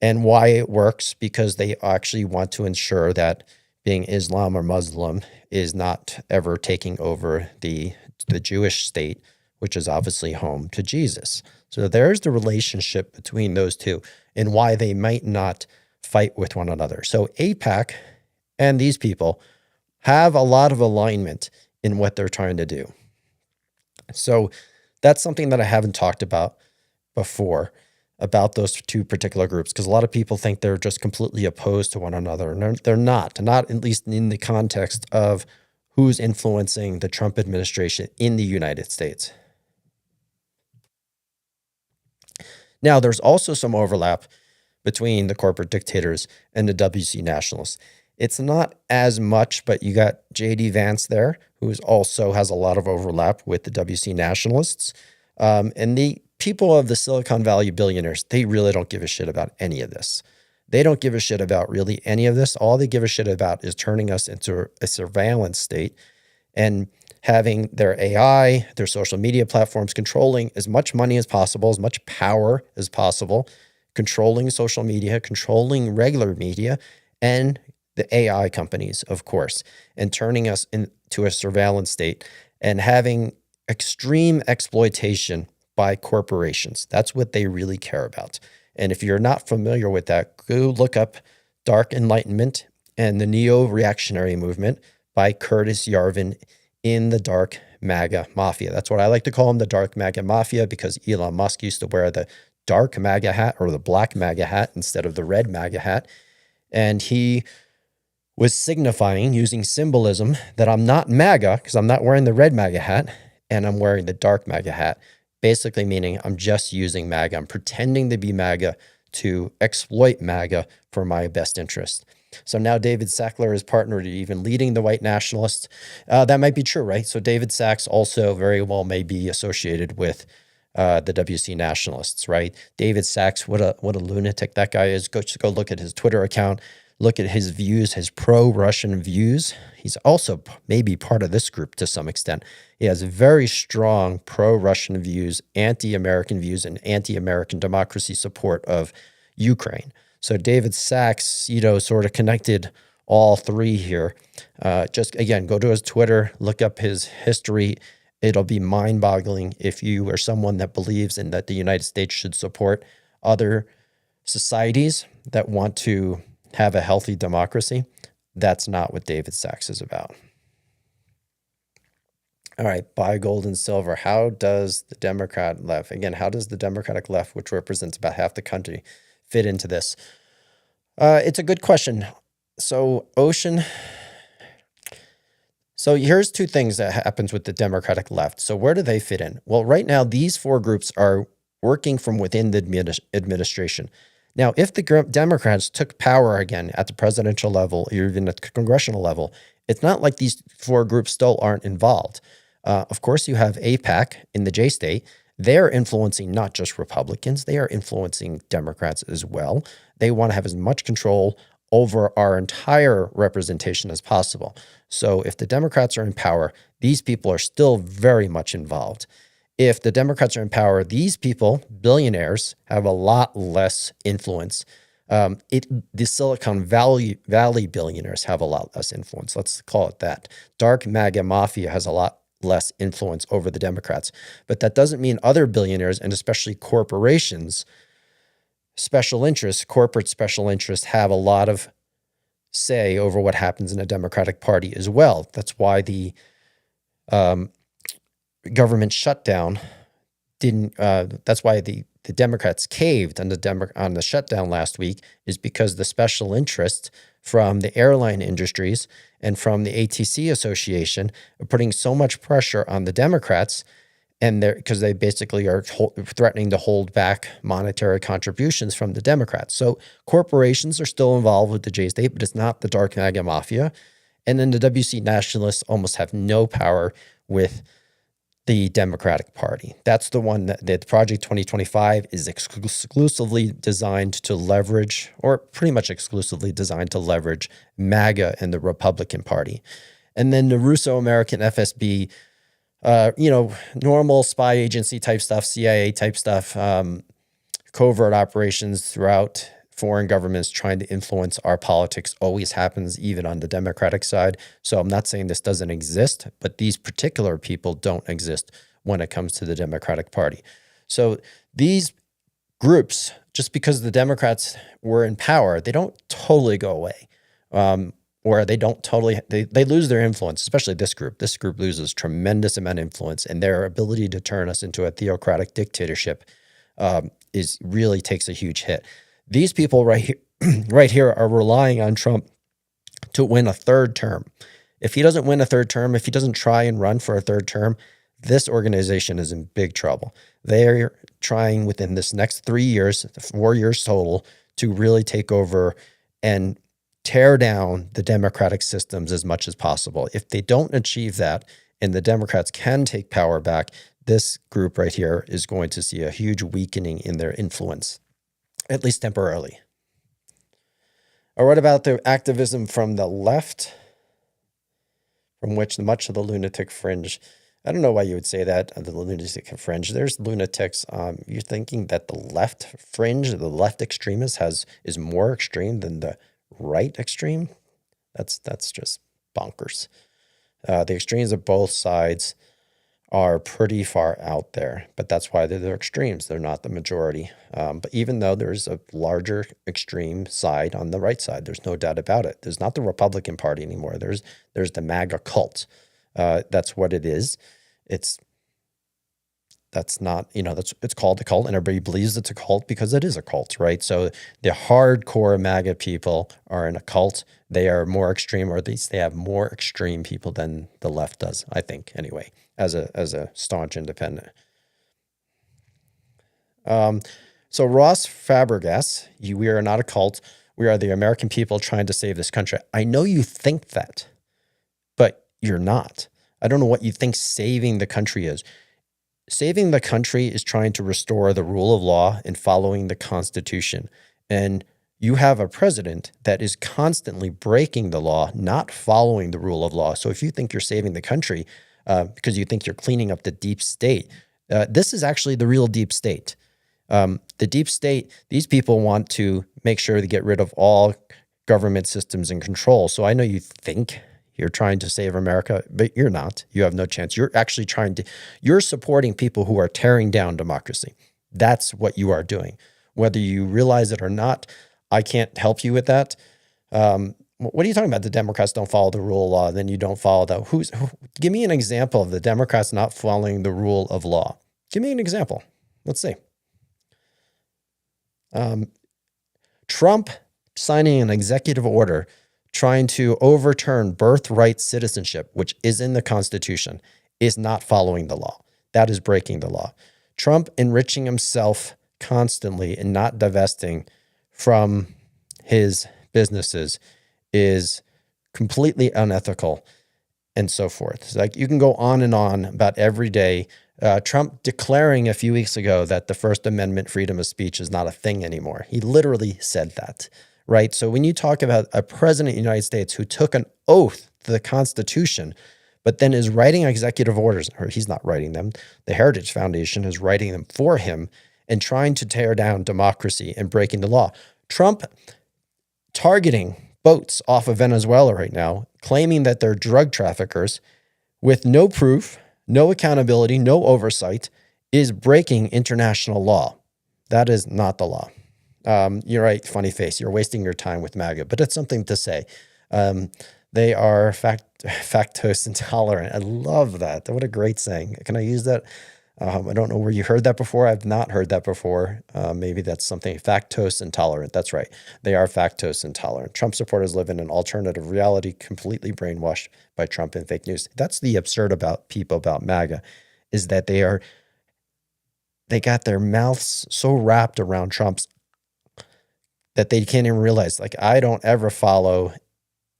and why it works, because they actually want to ensure that being Islam or Muslim is not ever taking over the Jewish state, which is obviously home to Jesus. So there's the relationship between those two and why they might not fight with one another. So AIPAC and these people have a lot of alignment in what they're trying to do. So that's something that I haven't talked about before, about those two particular groups, because a lot of people think they're just completely opposed to one another. And they're not at least in the context of who's influencing the Trump administration in the United States. Now, there's also some overlap between the corporate dictators and the WC nationalists. It's not as much, but you got J.D. Vance there, who also has a lot of overlap with the WC nationalists. And the people of the Silicon Valley billionaires, they really don't give a shit about any of this. They don't give a shit about really any of this. All they give a shit about is turning us into a surveillance state and having their AI, their social media platforms, controlling as much money as possible, as much power as possible, controlling social media, controlling regular media, and the AI companies, of course, and turning us into a surveillance state and having extreme exploitation by corporations. That's what they really care about. And if you're not familiar with that, go look up Dark Enlightenment and the Neo-Reactionary Movement by Curtis Yarvin in the Dark MAGA Mafia. That's what I like to call them, the Dark MAGA Mafia, because Elon Musk used to wear the dark MAGA hat or the black MAGA hat instead of the red MAGA hat. And he was signifying, using symbolism, that I'm not MAGA because I'm not wearing the red MAGA hat and I'm wearing the dark MAGA hat. Basically meaning I'm just using MAGA. I'm pretending to be MAGA to exploit MAGA for my best interest. So now David Sackler is partnered, even leading the white nationalists. That might be true, right? So David Sacks also very well may be associated with the WC nationalists, right? David Sacks, what a lunatic that guy is. Go look at his Twitter account, look at his views, his pro-Russian views. He's also maybe part of this group to some extent. He has very strong pro-Russian views, anti-American views, and anti-American democracy support of Ukraine. So David Sacks, sort of connected all three here. Just again, go to his Twitter, look up his history. It'll be mind-boggling if you are someone that believes in that the United States should support other societies that want to have a healthy democracy. That's not what David Sacks is about. All right, buy gold and silver. How does the Democratic left, which represents about half the country, fit into this? It's a good question. So here's two things that happens with the Democratic left. So where do they fit in? Well, right now, these four groups are working from within the administration. Now, if the Democrats took power again at the presidential level, or even at the congressional level, it's not like these four groups still aren't involved. Of course, you have AIPAC in the J state. They're influencing not just Republicans, they are influencing Democrats as well. They want to have as much control over our entire representation as possible. So if the Democrats are in power, these people are still very much involved. If the Democrats are in power, these people, billionaires, have a lot less influence. The Silicon Valley billionaires have a lot less influence. Let's call it that. Dark MAGA mafia has a lot less influence over the Democrats. But that doesn't mean other billionaires, and especially corporations, corporate special interests, have a lot of say over what happens in a Democratic Party as well. That's why the government shutdown that's why the Democrats caved on the shutdown last week, is because the special interests from the airline industries and from the ATC Association are putting so much pressure on the Democrats, and because they basically are threatening to hold back monetary contributions from the Democrats. So corporations are still involved with the J state, but it's not the dark MAGA mafia. And then the WC nationalists almost have no power with the Democratic Party. That's the one that Project 2025 is exclusively designed to leverage, or pretty much exclusively designed to leverage, MAGA and the Republican Party. And then the Russo-American FSB, normal spy agency type stuff, CIA type stuff, covert operations throughout foreign governments trying to influence our politics always happens, even on the Democratic side. So I'm not saying this doesn't exist, but these particular people don't exist when it comes to the Democratic Party. So these groups, just because the Democrats were in power, they don't totally go away. Or they don't totally, they lose their influence, especially this group. This group loses tremendous amount of influence, and their ability to turn us into a theocratic dictatorship really takes a huge hit. These people right here are relying on Trump to win a third term. If he doesn't win a third term, if he doesn't try and run for a third term, this organization is in big trouble. They're trying within this next 3 years, 4 years total, to really take over and tear down the democratic systems as much as possible. If they don't achieve that and the Democrats can take power back, this group right here is going to see a huge weakening in their influence, at least temporarily. Or what about the activism from the left, from which much of the lunatic fringe? I don't know why you would say that, the lunatic fringe. There's lunatics. You're thinking that the left fringe, the left extremist is more extreme than the right extreme? That's just bonkers. The extremes of both sides are pretty far out there, but that's why they're extremes. They're not the majority. But even though there's a larger extreme side on the right side, there's no doubt about it. There's not the Republican Party anymore. There's the MAGA cult. That's what it is. It's called a cult, and everybody believes it's a cult because it is a cult, right? So the hardcore MAGA people are in a cult. They are more extreme, or at least they have more extreme people than the left does, I think, anyway, as a staunch independent. So Ross Fabregas, we are not a cult. We are the American people trying to save this country. I know you think that, but you're not. I don't know what you think saving the country is. Saving the country is trying to restore the rule of law and following the Constitution. And you have a president that is constantly breaking the law, not following the rule of law. So if you think you're saving the country because you think you're cleaning up the deep state, this is actually the real deep state. The deep state, these people want to make sure they get rid of all government systems and control. So I know you think you're trying to save America, but you're not. You have no chance. You're actually you're supporting people who are tearing down democracy. That's what you are doing. Whether you realize it or not, I can't help you with that. What are you talking about? The Democrats don't follow the rule of law, then you don't follow that. Give me an example of the Democrats not following the rule of law. Give me an example. Let's see. Trump signing an executive order trying to overturn birthright citizenship, which is in the Constitution, is not following the law. That is breaking the law. Trump enriching himself constantly and not divesting from his businesses is completely unethical and so forth. It's like you can go on and on about every day. Trump declaring a few weeks ago that the First Amendment freedom of speech is not a thing anymore. He literally said that. Right. So when you talk about a president of the United States who took an oath to the Constitution, but then is writing executive orders, or he's not writing them, the Heritage Foundation is writing them for him and trying to tear down democracy and breaking the law. Trump targeting boats off of Venezuela right now, claiming that they're drug traffickers with no proof, no accountability, no oversight, is breaking international law. That is not the law. You're right, funny face. You're wasting your time with MAGA, but it's something to say. They are lactose intolerant. I love that. What a great saying. Can I use that? I don't know where you heard that before. I've not heard that before. Maybe that's something. Lactose intolerant. That's right. They are lactose intolerant. Trump supporters live in an alternative reality, completely brainwashed by Trump and fake news. That's the absurd about people about MAGA, is that they got their mouths so wrapped around Trump's that they can't even realize, like, I don't ever follow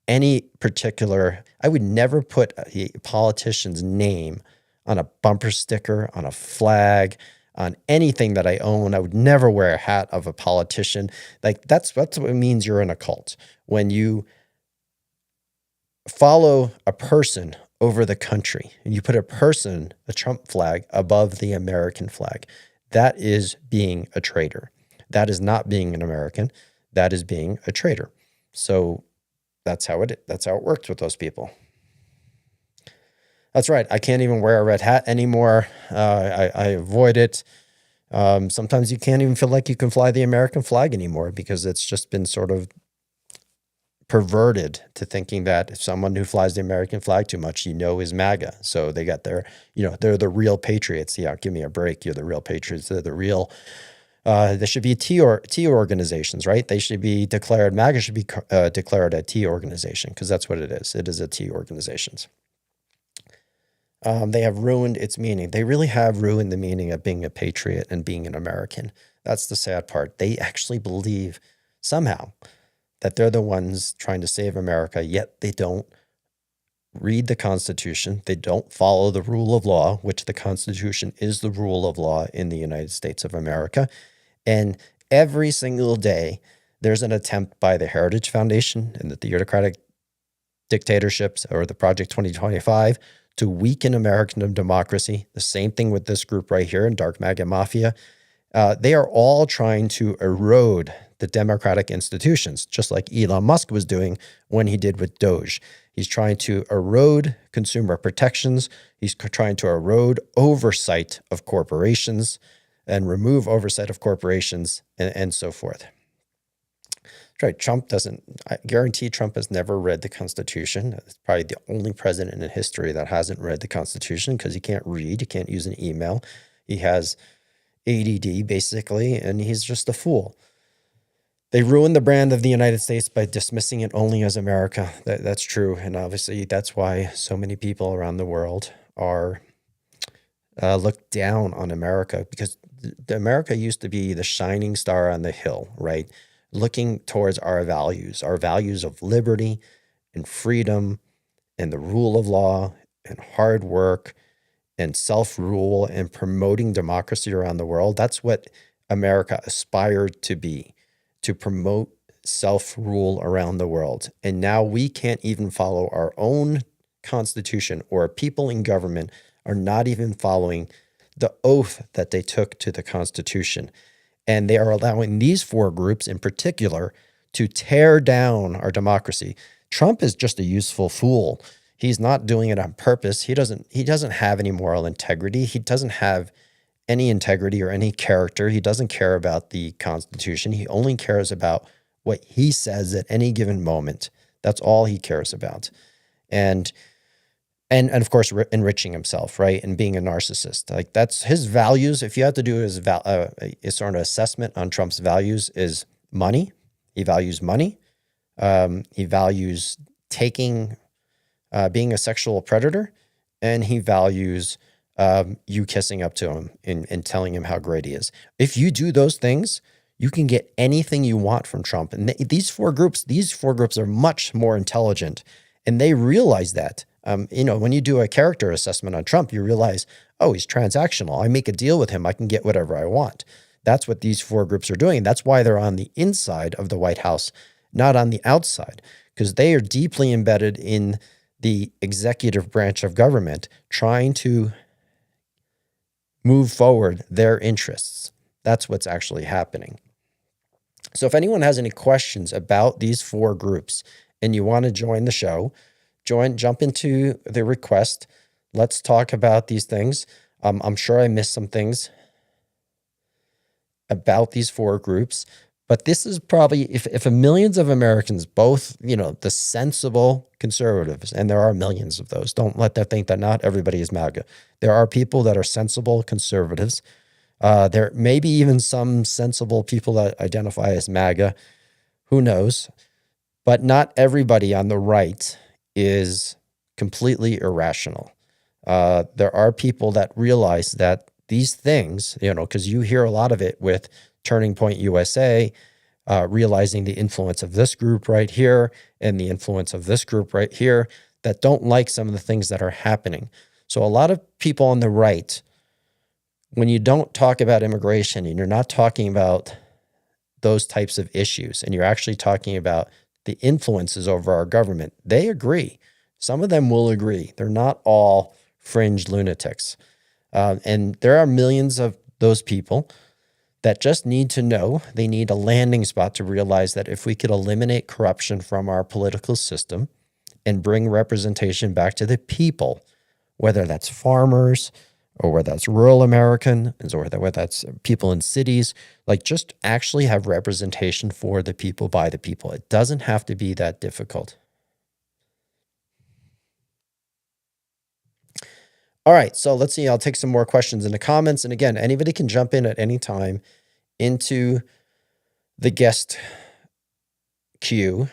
any particular, I would never put a politician's name on a bumper sticker, on a flag, on anything that I own. I would never wear a hat of a politician. Like, that's what it means you're in a cult. When you follow a person over the country and you put a Trump flag above the American flag, that is being a traitor. That is not being an American. That is being a traitor. So that's how it works with those people. That's right. I can't even wear a red hat anymore. I avoid it. Sometimes you can't even feel like you can fly the American flag anymore because it's just been sort of perverted to thinking that if someone who flies the American flag too much, is MAGA. So they got they're the real patriots. Yeah, give me a break. You're the real patriots. They're the real. There should be T organizations, right? They should be declared. MAGA should be declared a T organization because that's what it is. It is a T organizations. They have ruined its meaning. They really have ruined the meaning of being a patriot and being an American. That's the sad part. They actually believe somehow that they're the ones trying to save America, yet they don't read the Constitution. They don't follow the rule of law, which the Constitution is the rule of law in the United States of America. And every single day, there's an attempt by the Heritage Foundation and the theocratic dictatorships or the Project 2025 to weaken American democracy. The same thing with this group right here in Dark MAGA Mafia. They are all trying to erode the democratic institutions, just like Elon Musk was doing when he did with Doge. He's trying to erode consumer protections. He's trying to erode oversight of corporations and remove oversight of corporations and so forth. That's right. I guarantee Trump has never read the Constitution. It's probably the only president in history that hasn't read the Constitution because he can't read. He can't use an email. He has ADD basically, and he's just a fool. They ruined the brand of the United States by dismissing it only as America. That's true. And obviously that's why so many people around the world are looked down on America, because America used to be the shining star on the hill, right? Looking towards our values of liberty and freedom and the rule of law and hard work and self-rule and promoting democracy around the world. That's what America aspired to be, to promote self-rule around the world. And now we can't even follow our own constitution, or people in government are not even following the oath that they took to the Constitution. And they are allowing these four groups in particular to tear down our democracy. Trump is just a useful fool. He's not doing it on purpose. He doesn't have any moral integrity. He doesn't have any integrity or any character. He doesn't care about the Constitution. He only cares about what he says at any given moment. That's all he cares about. And of course, enriching himself, right? And being a narcissist. Like, that's his values. If you have to do a sort of assessment on Trump's values, is money. He values money. He values taking, being a sexual predator, and he values you kissing up to him and telling him how great he is. If you do those things, you can get anything you want from Trump. And these four groups are much more intelligent, and they realize that. When you do a character assessment on Trump, you realize, oh, he's transactional. I make a deal with him, I can get whatever I want. That's what these four groups are doing. That's why they're on the inside of the White House, not on the outside, because they are deeply embedded in the executive branch of government, trying to move forward their interests. That's what's actually happening. So if anyone has any questions about these four groups and you want to join the show, jump into the request. Let's talk about these things. I'm sure I missed some things about these four groups, but this is probably, if millions of Americans, both, the sensible conservatives, and there are millions of those, don't let them think that not everybody is MAGA. There are people that are sensible conservatives. There may be even some sensible people that identify as MAGA. Who knows? But not everybody on the right is completely irrational. There are people that realize that these things, because you hear a lot of it with Turning Point USA, realizing the influence of this group right here and the influence of this group right here, that don't like some of the things that are happening. So a lot of people on the right, when you don't talk about immigration and you're not talking about those types of issues, and you're actually talking about the influences over our government, they agree. Some of them will agree. They're not all fringe lunatics. And there are millions of those people that just need to know, they need a landing spot to realize that if we could eliminate corruption from our political system and bring representation back to the people, whether that's farmers or whether that's rural Americans or whether that's people in cities, like, just actually have representation for the people by the people. It doesn't have to be that difficult. All right, so let's see. I'll take some more questions in the comments. And again, anybody can jump in at any time into the guest queue.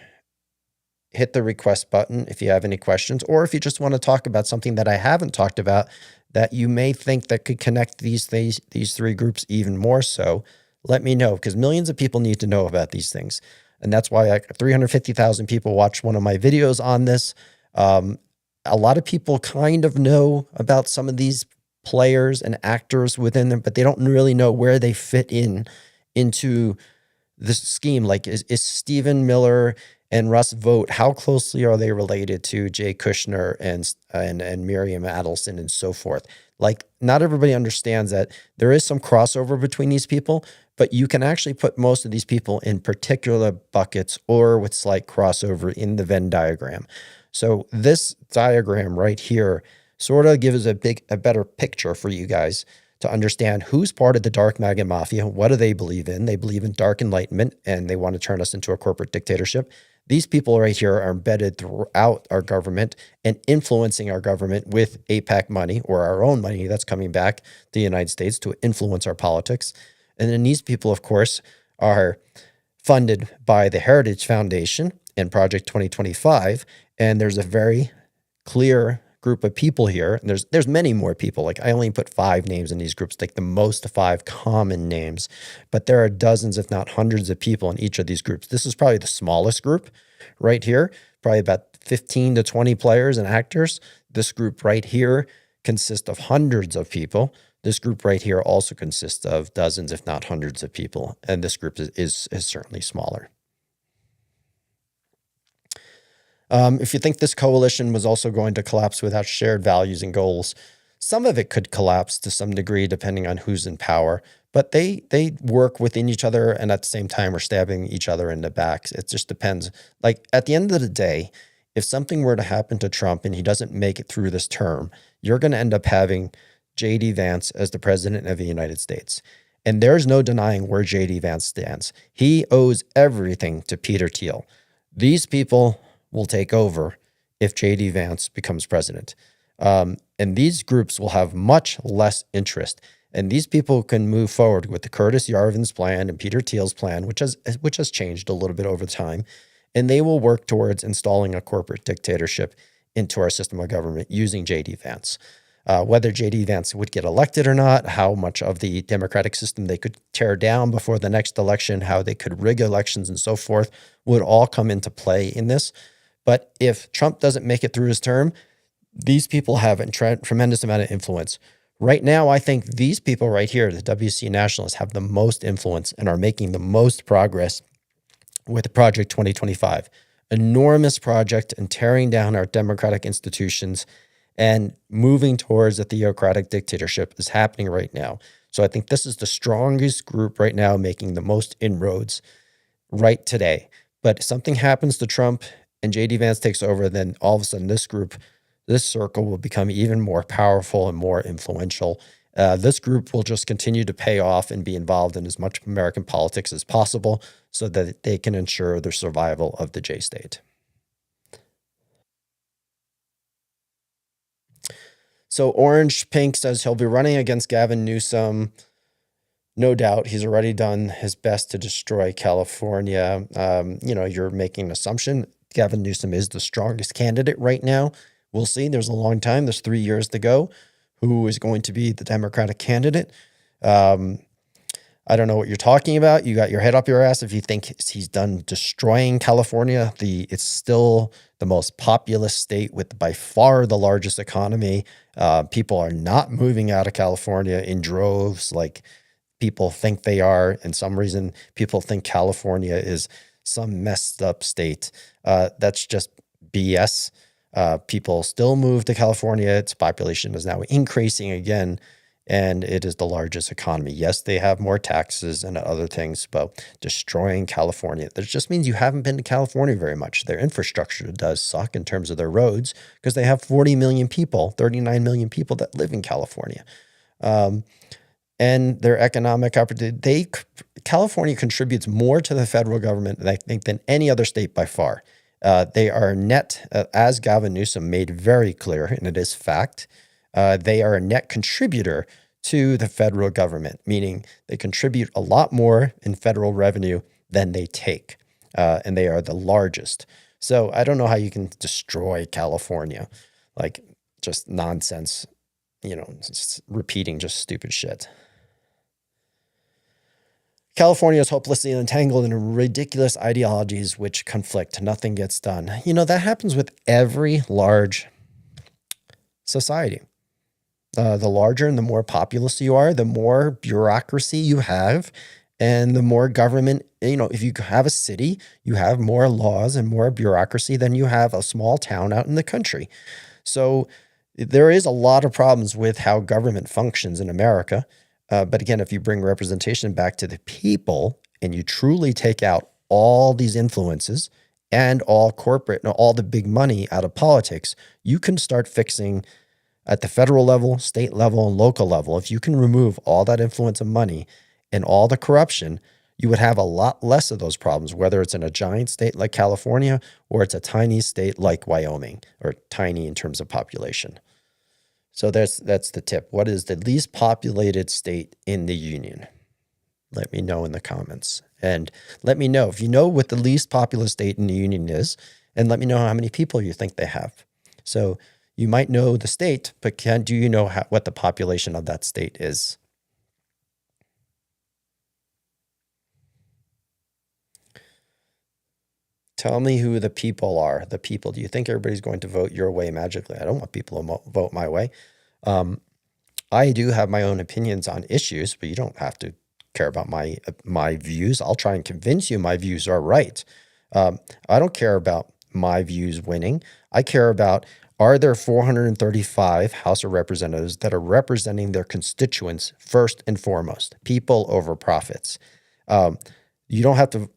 Hit the request button if you have any questions, or if you just want to talk about something that I haven't talked about that you may think that could connect these three groups even more so, let me know, because millions of people need to know about these things. And that's why 350,000 people watched one of my videos on this. A lot of people kind of know about some of these players and actors within them, but they don't really know where they fit into this scheme. Like, is Stephen Miller and Russ Vought, how closely are they related to Jay Kushner and Miriam Adelson and so forth? Like, not everybody understands that there is some crossover between these people, but you can actually put most of these people in particular buckets or with slight crossover in the Venn diagram. So this diagram right here sort of gives a better picture for you guys to understand who's part of the dark MAGA mafia. What do they believe in? They believe in dark enlightenment, and they want to turn us into a corporate dictatorship. These people right here are embedded throughout our government and influencing our government with APAC money, or our own money that's coming back to the United States to influence our politics. And then these people, of course, are funded by the Heritage Foundation and Project 2025. And there's a very clear group of people here. And there's many more people. Like I only put 5 names in these groups, like the most 5 common names, but there are dozens, if not hundreds of people in each of these groups. This is probably the smallest group right here, probably about 15 to 20 players and actors. This group right here consists of hundreds of people. This group right here also consists of dozens, if not hundreds of people. And this group is certainly smaller. If you think this coalition was also going to collapse without shared values and goals, some of it could collapse to some degree, depending on who's in power. But they work within each other and at the same time are stabbing each other in the backs. It just depends. Like at the end of the day, if something were to happen to Trump and he doesn't make it through this term, you're going to end up having J.D. Vance as the president of the United States. And there's no denying where J.D. Vance stands. He owes everything to Peter Thiel. These people will take over if J.D. Vance becomes president. And these groups will have much less interest. And these people can move forward with the Curtis Yarvin's plan and Peter Thiel's plan, which has changed a little bit over time. And they will work towards installing a corporate dictatorship into our system of government using J.D. Vance. Whether J.D. Vance would get elected or not, how much of the democratic system they could tear down before the next election, how they could rig elections and so forth, would all come into play in this. But if Trump doesn't make it through his term, these people have a tremendous amount of influence. Right now, I think these people right here, the WC Nationalists, have the most influence and are making the most progress with Project 2025. Enormous project and tearing down our democratic institutions and moving towards a theocratic dictatorship is happening right now. So I think this is the strongest group right now making the most inroads right today. But if something happens to Trump and J.D. Vance takes over, then all of a sudden this group, this circle will become even more powerful and more influential. This group will just continue to pay off and be involved in as much American politics as possible so that they can ensure the survival of the J state. So Orange Pink says he'll be running against Gavin Newsom. No doubt, he's already done his best to destroy California. You're making an assumption. Gavin Newsom is the strongest candidate right now. We'll see. There's a long time. There's 3 years to go. Who is going to be the Democratic candidate? I don't know what you're talking about. You got your head up your ass if you think he's done destroying California. It's still the most populous state with by far the largest economy. People are not moving out of California in droves like people think they are. And some reason people think California is some messed up state. That's just BS. People still move to California. Its population is now increasing again, and it is the largest economy. Yes, they have more taxes and other things, but destroying California, that just means you haven't been to California very much. Their infrastructure does suck in terms of their roads because they have 40 million people, 39 million people that live in California. And their economic opportunity, California contributes more to the federal government, I think, than any other state by far. They are net, as Gavin Newsom made very clear, and it is fact, they are a net contributor to the federal government, meaning they contribute a lot more in federal revenue than they take, and they are the largest. So I don't know how you can destroy California, like just nonsense, just repeating just stupid shit. California is hopelessly entangled in ridiculous ideologies which conflict. Nothing gets done. That happens with every large society. The larger and the more populous you are, the more bureaucracy you have, and the more government, if you have a city, you have more laws and more bureaucracy than you have a small town out in the country. So there is a lot of problems with how government functions in America. But again, if you bring representation back to the people and you truly take out all these influences and all the big money out of politics, you can start fixing at the federal level, state level, and local level. If you can remove all that influence of money and all the corruption, you would have a lot less of those problems, whether it's in a giant state like California or it's a tiny state like Wyoming, or tiny in terms of population. So that's the tip. What is the least populated state in the union? Let me know in the comments. And let me know if you know what the least populous state in the union is, and let me know how many people you think they have. So You might know the state, but do you know what the population of that state is? Tell me who the people are. The people. Do you think everybody's going to vote your way magically? I don't want people to vote my way. I do have my own opinions on issues, but you don't have to care about my views. I'll try and convince you my views are right. I don't care about my views winning. I care about, are there 435 House of Representatives that are representing their constituents first and foremost, people over profits? You don't have to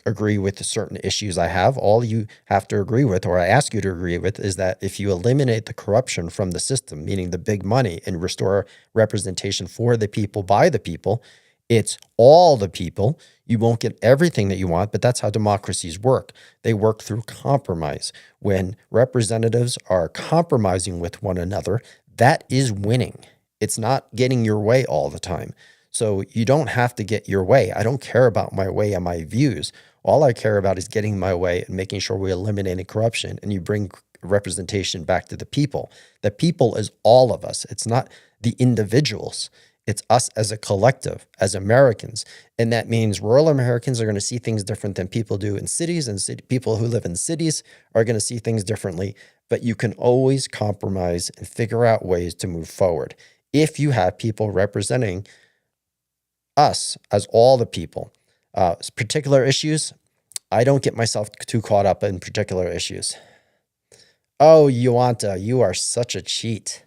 agree with the certain issues I have. All you have to agree with, or I ask you to agree with, is that if you eliminate the corruption from the system, meaning the big money, and restore representation for the people by the people, it's all the people. You won't get everything that you want, but that's how democracies work. They work through compromise. When representatives are compromising with one another, that is winning. It's not getting your way all the time. So you don't have to get your way. I don't care about my way and my views. All I care about is getting my way and making sure we eliminate corruption and you bring representation back to the people. The people is all of us. It's not the individuals. It's us as a collective, as Americans. And that means rural Americans are going to see things different than people do in cities, and people who live in cities are going to see things differently. But you can always compromise and figure out ways to move forward. If you have people representing us as all the people, particular issues, I don't get myself too caught up in particular issues. Oh, Uwanta, you are such a cheat.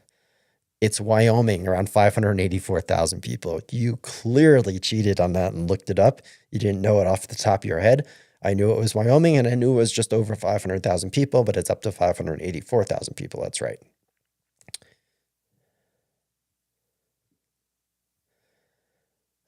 It's Wyoming, around 584,000 people. You clearly cheated on that and looked it up. You didn't know it off the top of your head. I knew it was Wyoming, and I knew it was just over 500,000 people, but it's up to 584,000 people. That's right.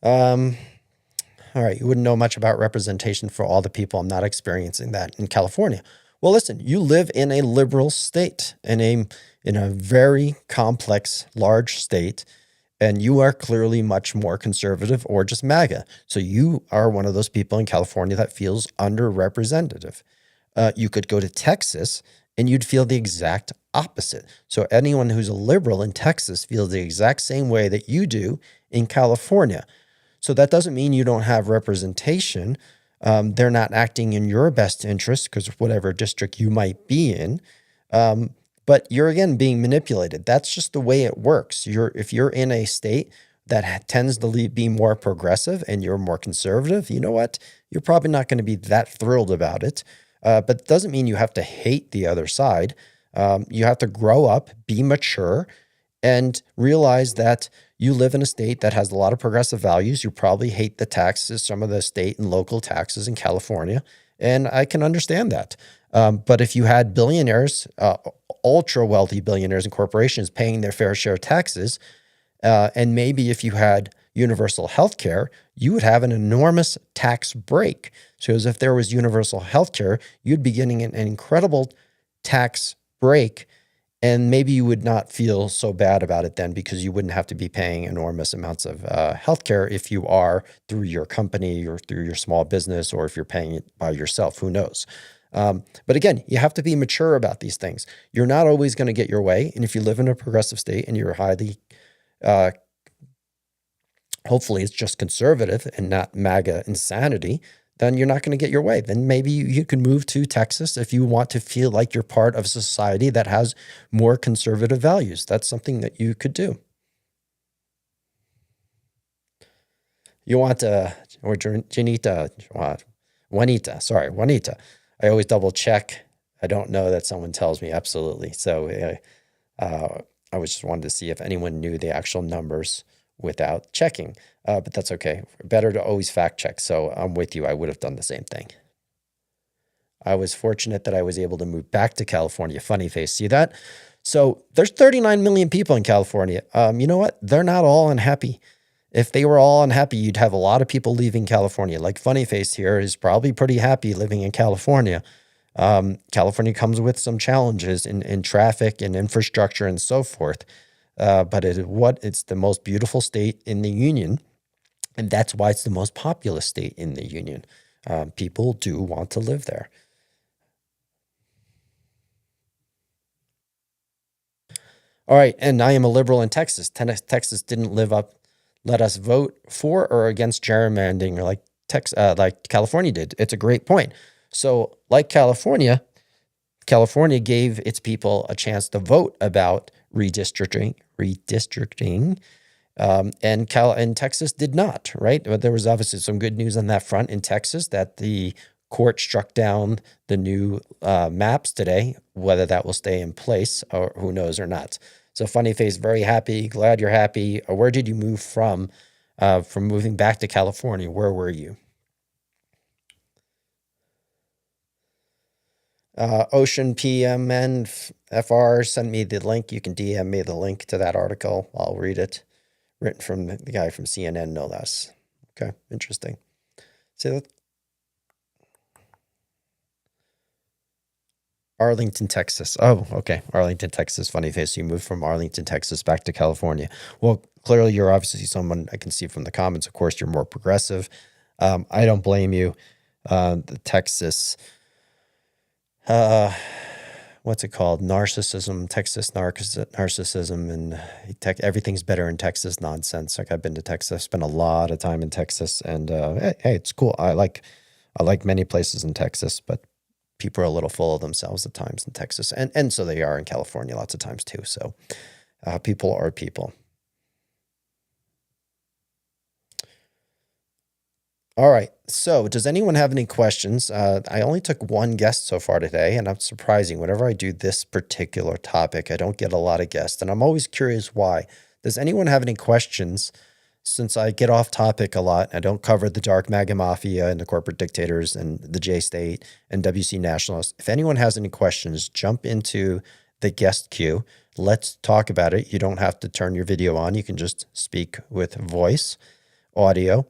All right, you wouldn't know much about representation for all the people. I'm not experiencing that in California. Well, listen, you live in a liberal state, in a very complex, large state, and you are clearly much more conservative or just MAGA. So you are one of those people in California that feels underrepresented. You could go to Texas and you'd feel the exact opposite. So anyone who's a liberal in Texas feels the exact same way that you do in California. So that doesn't mean you don't have representation. They're not acting in your best interest because of whatever district you might be in. But you're, again, being manipulated. That's just the way it works. If you're in a state that tends to be more progressive and you're more conservative, you know what? You're probably not going to be that thrilled about it. But it doesn't mean you have to hate the other side. You have to grow up, be mature, and realize that you live in a state that has a lot of progressive values. You probably hate the taxes, some of the state and local taxes in California, and I can understand that. But if you had billionaires, ultra wealthy billionaires and corporations paying their fair share of taxes, and maybe if you had universal health care, you would have an enormous tax break. So as if there was universal health care, you'd be getting an incredible tax break. And maybe you would not feel so bad about it then because you wouldn't have to be paying enormous amounts of healthcare if you are through your company or through your small business, or if you're paying it by yourself, who knows? But again, you have to be mature about these things. You're not always going to get your way. And if you live in a progressive state and you're highly, hopefully it's just conservative and not MAGA insanity, then you're not going to get your way. Then maybe you can move to Texas if you want to feel like you're part of a society that has more conservative values. That's something that you could do. You want or Janita, Juanita. I always double check. I don't know that someone tells me absolutely. So I was just wanted to see if anyone knew the actual numbers without checking. But that's okay. Better to always fact check. So I'm with you. I would have done the same thing. I was fortunate that I was able to move back to California. Funny face. See that? So there's 39 million people in California. You know what? They're not all unhappy. If they were all unhappy, you'd have a lot of people leaving California. Like Funny Face here is probably pretty happy living in California. California comes with some challenges in traffic and infrastructure and so forth. But it's the most beautiful state in the union. And that's why it's the most populous state in the union. People do want to live there. All right, and I am a liberal in Texas. Texas didn't let us vote for or against gerrymandering like California did. It's a great point. So, like California gave its people a chance to vote about redistricting, and Texas did not, right? But there was obviously some good news on that front in Texas that the court struck down the new maps today. Whether that will stay in place or who knows or not. So Funny Face, very happy. Glad you're happy. Where did you move from moving back to California? Where were you? Ocean PMN FR sent me the link. You can DM me the link to that article. I'll read it. Written from the guy from CNN, no less. Okay, interesting. See that? Arlington, Texas. Oh, okay. Arlington, Texas. Funny Face. You moved from Arlington, Texas back to California. Well, clearly you're obviously someone I can see from the comments. Of course, you're more progressive. I don't blame you. The Texas, what's it called? Narcissism, Texas narcissism, and everything's better in Texas nonsense. Like I've been to Texas, spent a lot of time in Texas, and hey, it's cool. I like many places in Texas, but people are a little full of themselves at times in Texas, and so they are in California lots of times too. So people are people. All right. So does anyone have any questions? I only took one guest so far today, and it's surprising. Whenever I do this particular topic, I don't get a lot of guests, and I'm always curious why. Does anyone have any questions? Since I get off topic a lot, I don't cover the dark MAGA mafia and the corporate dictators and the J State and WC nationalists. If anyone has any questions, jump into the guest queue. Let's talk about it. You don't have to turn your video on. You can just speak with voice, audio,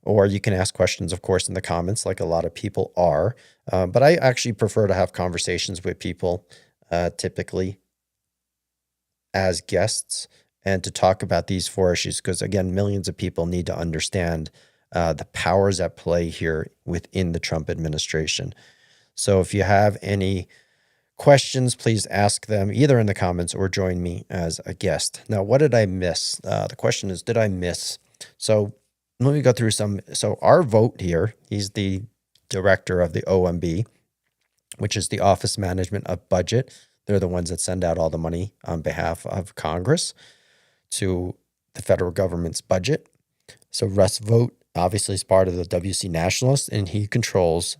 or you can ask questions, of course, in the comments like a lot of people are. But I actually prefer to have conversations with people, typically as guests, and to talk about these four issues, because again, millions of people need to understand the powers at play here within the Trump administration. So if you have any questions, please ask them either in the comments or join me as a guest. Now, what did I miss? The question is, did I miss? So let me go through some. So our vote here, he's the director of the OMB, which is the Office Management of Budget. They're the ones that send out all the money on behalf of Congress to the federal government's budget. So Russ Vogt obviously is part of the WC Nationalists, and he controls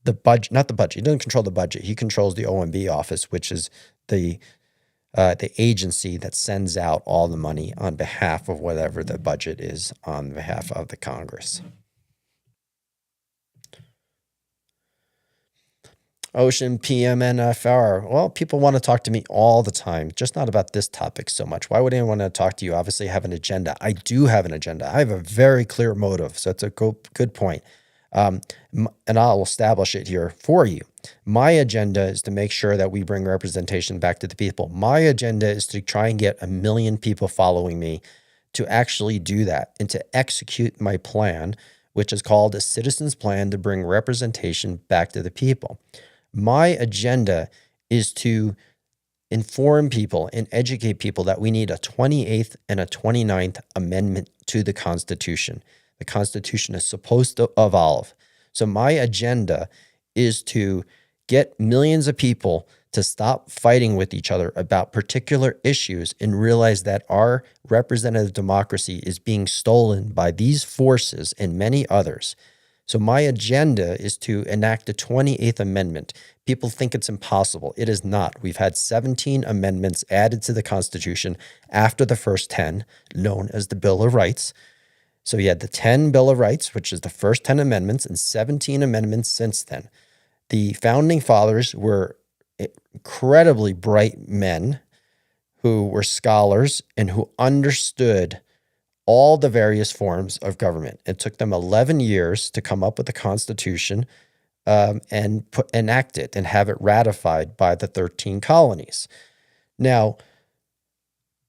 the budget, not the budget. He doesn't control the budget. He controls the OMB office, which is the agency that sends out all the money on behalf of whatever the budget is on behalf of the Congress. Ocean PMNFR. Well, people want to talk to me all the time, just not about this topic so much. Why would anyone want to talk to you? Obviously, I have an agenda. I do have an agenda. I have a very clear motive. So it's a good point. And I'll establish it here for you. My agenda is to make sure that we bring representation back to the people. My agenda is to try and get 1 million people following me to actually do that and to execute my plan, which is called a citizen's plan to bring representation back to the people. My agenda is to inform people and educate people that we need a 28th and a 29th Amendment to the Constitution. The Constitution is supposed to evolve. So my agenda is to get millions of people to stop fighting with each other about particular issues and realize that our representative democracy is being stolen by these forces and many others. So my agenda is to enact the 28th Amendment. People think it's impossible. It is not. We've had 17 amendments added to the Constitution after the first 10, known as the Bill of Rights. So you had the 10 Bill of Rights, which is the first 10 amendments, and 17 amendments since then. The founding fathers were incredibly bright men who were scholars and who understood all the various forms of government. It took them 11 years to come up with the Constitution and enact it and have it ratified by the 13 colonies. Now,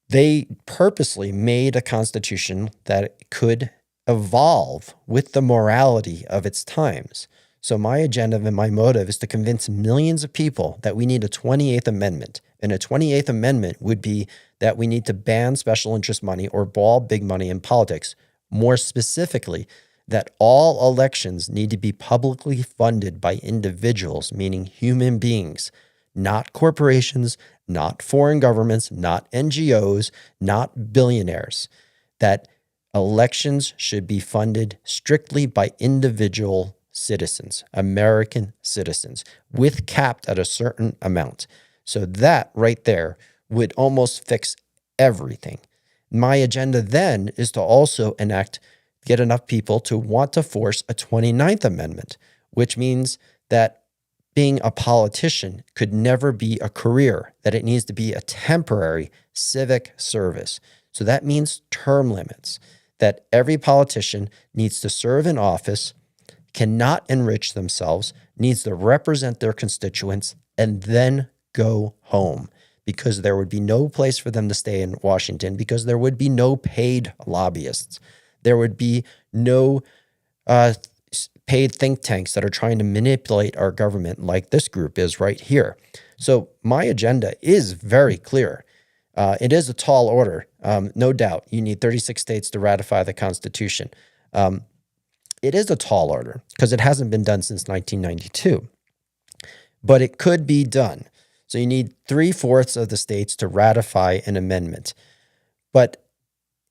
they purposely made a constitution that could evolve with the morality of its times. So my agenda and my motive is to convince millions of people that we need a 28th Amendment. And a 28th Amendment would be that we need to ban special interest money or ball big money in politics. More specifically, that all elections need to be publicly funded by individuals, meaning human beings, not corporations, not foreign governments, not NGOs, not billionaires. That elections should be funded strictly by individual citizens, American citizens, with capped at a certain amount. So that right there would almost fix everything. My agenda then is to also get enough people to want to force a 29th Amendment, which means that being a politician could never be a career, that it needs to be a temporary civic service. So that means term limits, that every politician needs to serve in office, cannot enrich themselves, needs to represent their constituents, and then go home, because there would be no place for them to stay in Washington, because there would be no paid lobbyists. There would be no paid think tanks that are trying to manipulate our government like this group is right here. So my agenda is very clear. It is a tall order, no doubt. You need 36 states to ratify the Constitution. It is a tall order because it hasn't been done since 1992, but it could be done. So you need 3/4 of the states to ratify an amendment, but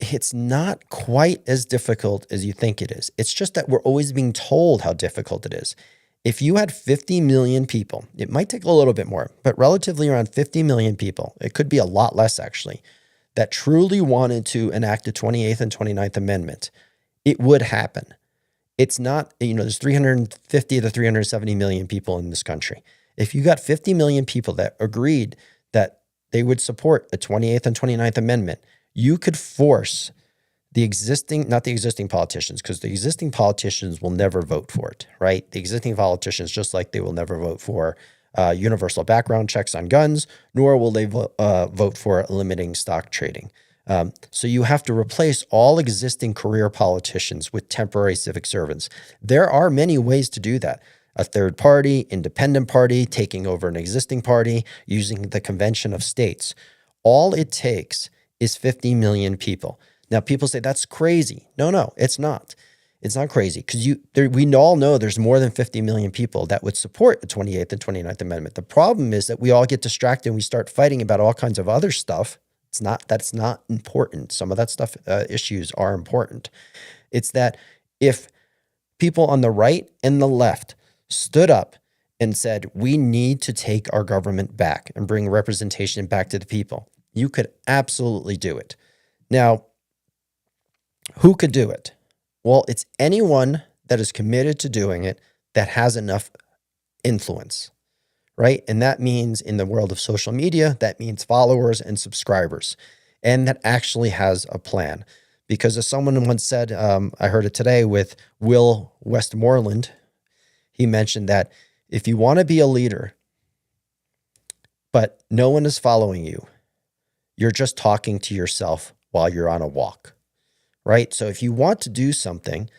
it's not quite as difficult as you think it is. It's just that we're always being told how difficult it is. If you had 50 million people, it might take a little bit more, but relatively around 50 million people, it could be a lot less actually, that truly wanted to enact the 28th and 29th Amendment, it would happen. It's not, there's 350 to 370 million people in this country. If you got 50 million people that agreed that they would support the 28th and 29th Amendment, you could force not the existing politicians, because the existing politicians will never vote for it, right? The existing politicians, just like they will never vote for universal background checks on guns, nor will they vote for limiting stock trading. So you have to replace all existing career politicians with temporary civic servants. There are many ways to do that. A third party, independent party, taking over an existing party, using the convention of states. All it takes is 50 million people. Now, people say that's crazy. No, it's not. It's not crazy, because we all know there's more than 50 million people that would support the 28th and 29th Amendment. The problem is that we all get distracted and we start fighting about all kinds of other stuff. That's not important. Some of that stuff, issues are important. It's that if people on the right and the left stood up and said, we need to take our government back and bring representation back to the people, you could absolutely do it. Now, who could do it? Well, it's anyone that is committed to doing it that has enough influence, right? And that means in the world of social media, that means followers and subscribers, and that actually has a plan. Because as someone once said, I heard it today with Will Westmoreland, he mentioned that if you want to be a leader, but no one is following you, you're just talking to yourself while you're on a walk, right? So if you want to do something,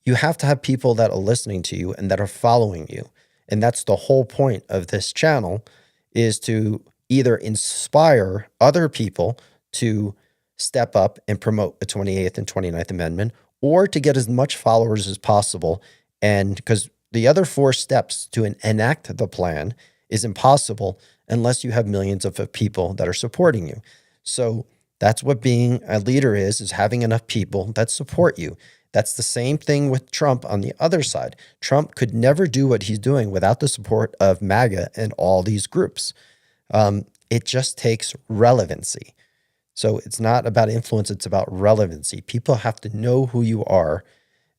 you have to have people that are listening to you and that are following you. And that's the whole point of this channel, is to either inspire other people to step up and promote the 28th and 29th Amendment, or to get as much followers as possible. And because the other 4 steps to enact the plan is impossible unless you have millions of people that are supporting you. So that's what being a leader is having enough people that support you. That's the same thing with Trump on the other side. Trump could never do what he's doing without the support of MAGA and all these groups. It just takes relevancy. So it's not about influence, it's about relevancy. People have to know who you are.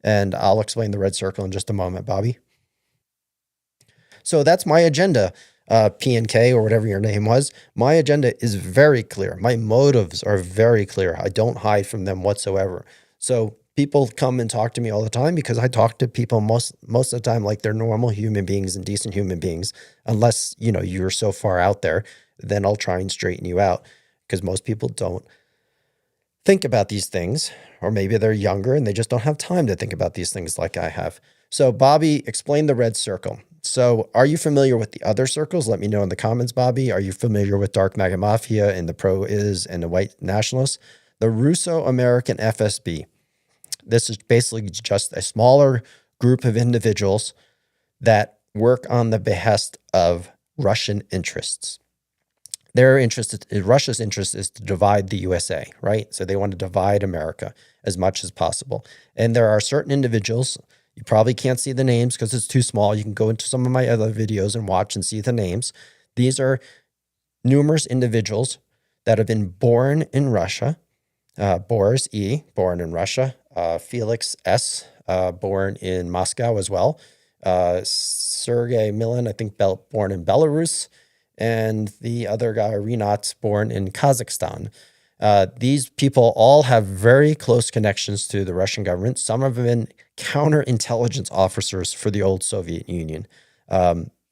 And I'll explain the red circle in just a moment, Bobby. So that's my agenda, PNK, or whatever your name was. My agenda is very clear. My motives are very clear. I don't hide from them whatsoever. So people come and talk to me all the time because I talk to people most of the time like they're normal human beings and decent human beings. Unless, you're so far out there, then I'll try and straighten you out, because most people don't think about these things, or maybe they're younger and they just don't have time to think about these things like I have. So Bobby, explain the red circle. So are you familiar with the other circles? Let me know in the comments, Bobby. Are you familiar with Dark MAGA Mafia and the pro-is and the white nationalists? The Russo-American FSB. This is basically just a smaller group of individuals that work on the behest of Russian interests. Russia's interest is to divide the USA, right? So they want to divide America as much as possible. And there are certain individuals, you probably can't see the names because it's too small. You can go into some of my other videos and watch and see the names. These are numerous individuals that have been born in Russia. Boris E., born in Russia. Felix S., born in Moscow as well. Sergei Milin, I think, born in Belarus. And the other guy, Rinat, born in Kazakhstan. These people all have very close connections to the Russian government. Some have been counterintelligence officers for the old Soviet Union.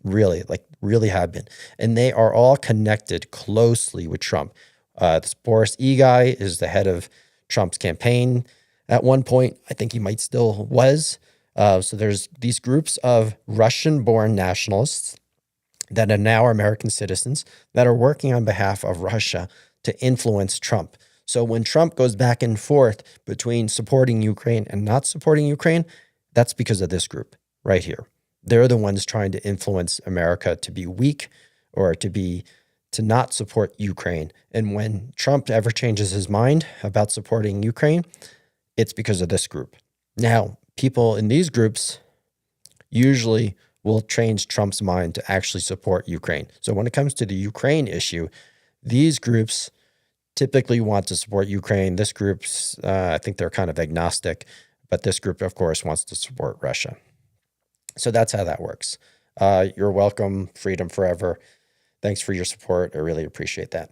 Really have been. And they are all connected closely with Trump. This Boris E. guy is the head of Trump's campaign at one point. I think he might still was. So there's these groups of Russian-born nationalists that are now American citizens that are working on behalf of Russia to influence Trump. So when Trump goes back and forth between supporting Ukraine and not supporting Ukraine, that's because of this group right here. They're the ones trying to influence America to be weak or to not support Ukraine. And when Trump ever changes his mind about supporting Ukraine, it's because of this group. Now, people in these groups usually will change Trump's mind to actually support Ukraine. So when it comes to the Ukraine issue, these groups typically want to support Ukraine. This group's, I think they're kind of agnostic, but this group, of course, wants to support Russia. So that's how that works. You're welcome. Freedom forever. Thanks for your support. I really appreciate that.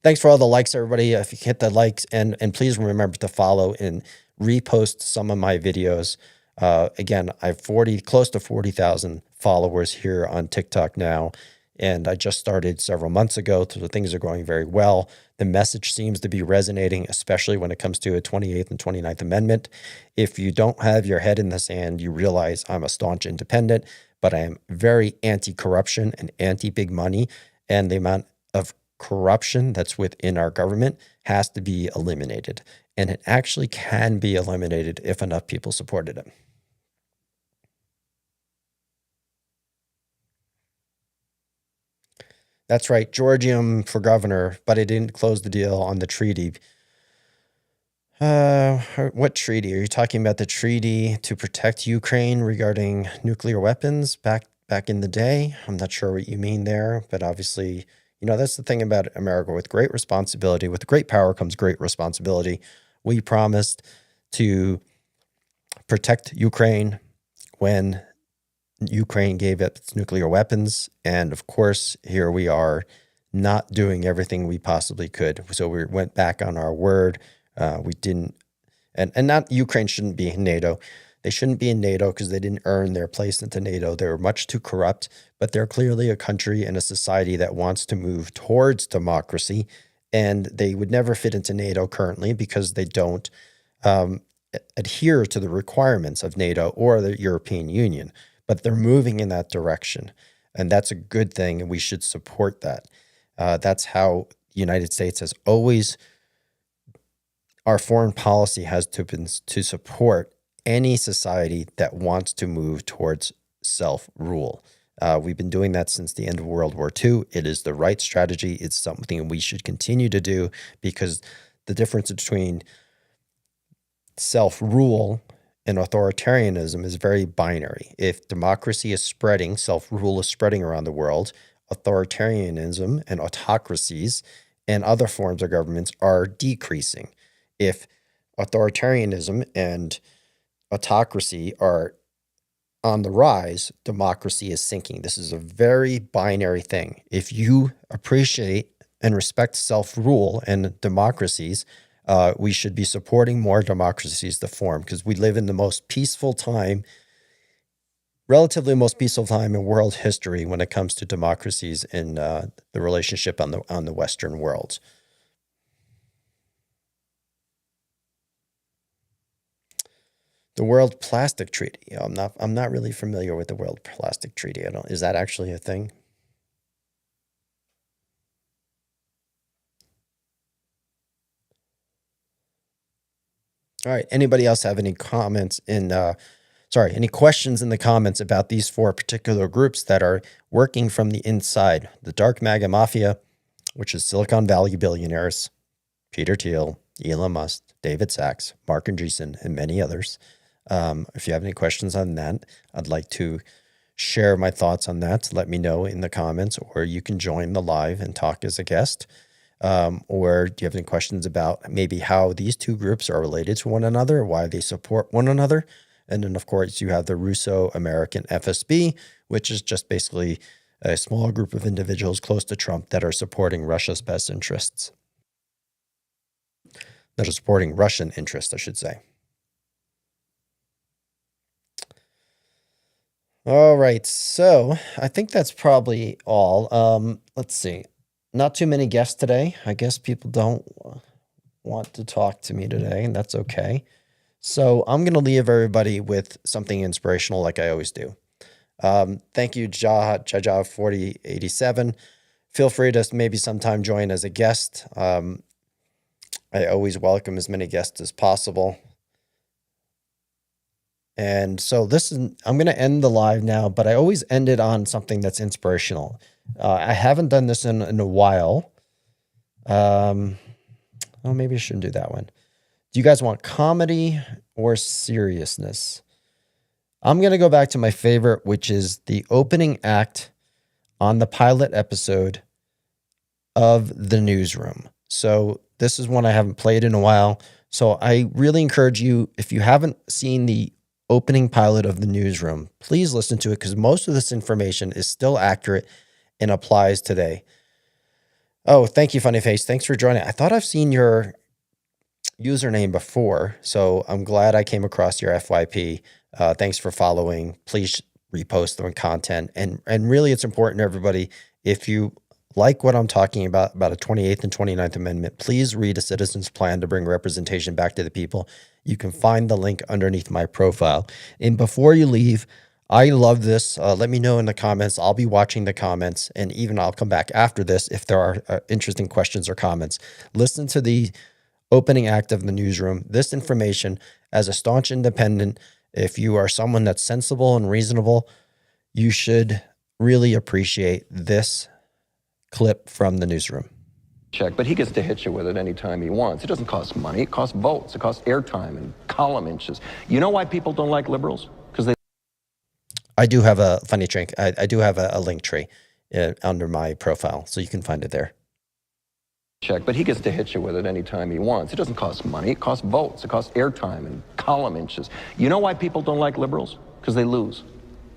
Thanks for all the likes, everybody. If you hit the likes, and please remember to follow and repost some of my videos. Again, I have close to 40,000 followers here on TikTok now, and I just started several months ago, so things are going very well. The message seems to be resonating, especially when it comes to a 28th and 29th Amendment. If you don't have your head in the sand, you realize I'm a staunch independent, but I am very anti-corruption and anti-big money, and the amount of corruption that's within our government has to be eliminated. And it actually can be eliminated if enough people supported it. That's right, Georgium for governor, but it didn't close the deal on the treaty. What treaty? Are you talking about the treaty to protect Ukraine regarding nuclear weapons back in the day? I'm not sure what you mean there, but obviously, that's the thing about America. With great responsibility, with great power comes great responsibility. We promised to protect Ukraine when Ukraine gave up its nuclear weapons. And of course, here we are not doing everything we possibly could. So we went back on our word. We didn't, and not Ukraine shouldn't be in NATO. They shouldn't be in NATO because they didn't earn their place into NATO. They were much too corrupt, but they're clearly a country and a society that wants to move towards democracy. And they would never fit into NATO currently because they don't adhere to the requirements of NATO or the European Union. But they're moving in that direction, and that's a good thing, and we should support that. That's how the United States has always, our foreign policy has been to support any society that wants to move towards self-rule. We've been doing that since the end of World War II. It is the right strategy. It's something we should continue to do because the difference between self-rule and authoritarianism is very binary. If democracy is spreading, self-rule is spreading around the world, authoritarianism and autocracies and other forms of governments are decreasing. If authoritarianism and autocracy are on the rise, democracy is sinking. This is a very binary thing. If you appreciate and respect self-rule and democracies, we should be supporting more democracies to form because we live in the most peaceful time, relatively most peaceful time in world history when it comes to democracies in the relationship on the Western world. The World Plastic Treaty. I'm not really familiar with the World Plastic Treaty. Is that actually a thing? All right. Anybody else have any comments any questions in the comments about these 4 particular groups that are working from the inside? The Dark MAGA Mafia, which is Silicon Valley billionaires, Peter Thiel, Elon Musk, David Sachs, Mark Andreessen, and many others. If you have any questions on that, I'd like to share my thoughts on that. Let me know in the comments, or you can join the live and talk as a guest. Or do you have any questions about maybe how these 2 groups are related to one another, why they support one another? And then, of course, you have the Russo-American FSB, which is just basically a small group of individuals close to Trump that are supporting Russia's best interests. That are supporting Russian interests, I should say. All right, so I think that's probably all. Let's see. Not too many guests today. I guess people don't want to talk to me today, and that's okay. So I'm going to leave everybody with something inspirational like I always do. Thank you, Jaja4087. Feel free to maybe sometime join as a guest. I always welcome as many guests as possible. And so I'm going to end the live now, but I always end it on something that's inspirational. I haven't done this in a while. Maybe I shouldn't do that one. Do you guys want comedy or seriousness? I'm going to go back to my favorite, which is the opening act on the pilot episode of The Newsroom. So this is one I haven't played in a while. So I really encourage you, if you haven't seen the opening pilot of The Newsroom, please listen to it, because most of this information is still accurate and applies today. Oh, thank you, Funny Face. Thanks for joining. I thought I've seen your username before, so I'm glad I came across your FYP. Thanks for following. Please repost the content. And really, it's important, everybody, if you like what I'm talking about a 28th and 29th Amendment, please read A Citizen's Plan to Bring Representation Back to the People. You can find the link underneath my profile. And before you leave, I love this. Let me know in the comments. I'll be watching the comments, and even I'll come back after this if there are interesting questions or comments. Listen to the opening act of The Newsroom. This information, as a staunch independent, if you are someone that's sensible and reasonable, you should really appreciate this clip from The Newsroom. Check, but he gets to hit you with it anytime he wants. It doesn't cost money. It costs votes. It costs airtime and column inches. You know why people don't like liberals? Because they... I do have a funny trick. I do have a link tree under my profile, so you can find it there. Check, but he gets to hit you with it anytime he wants. It doesn't cost money. It costs votes. It costs airtime and column inches. You know why people don't like liberals? Because they lose.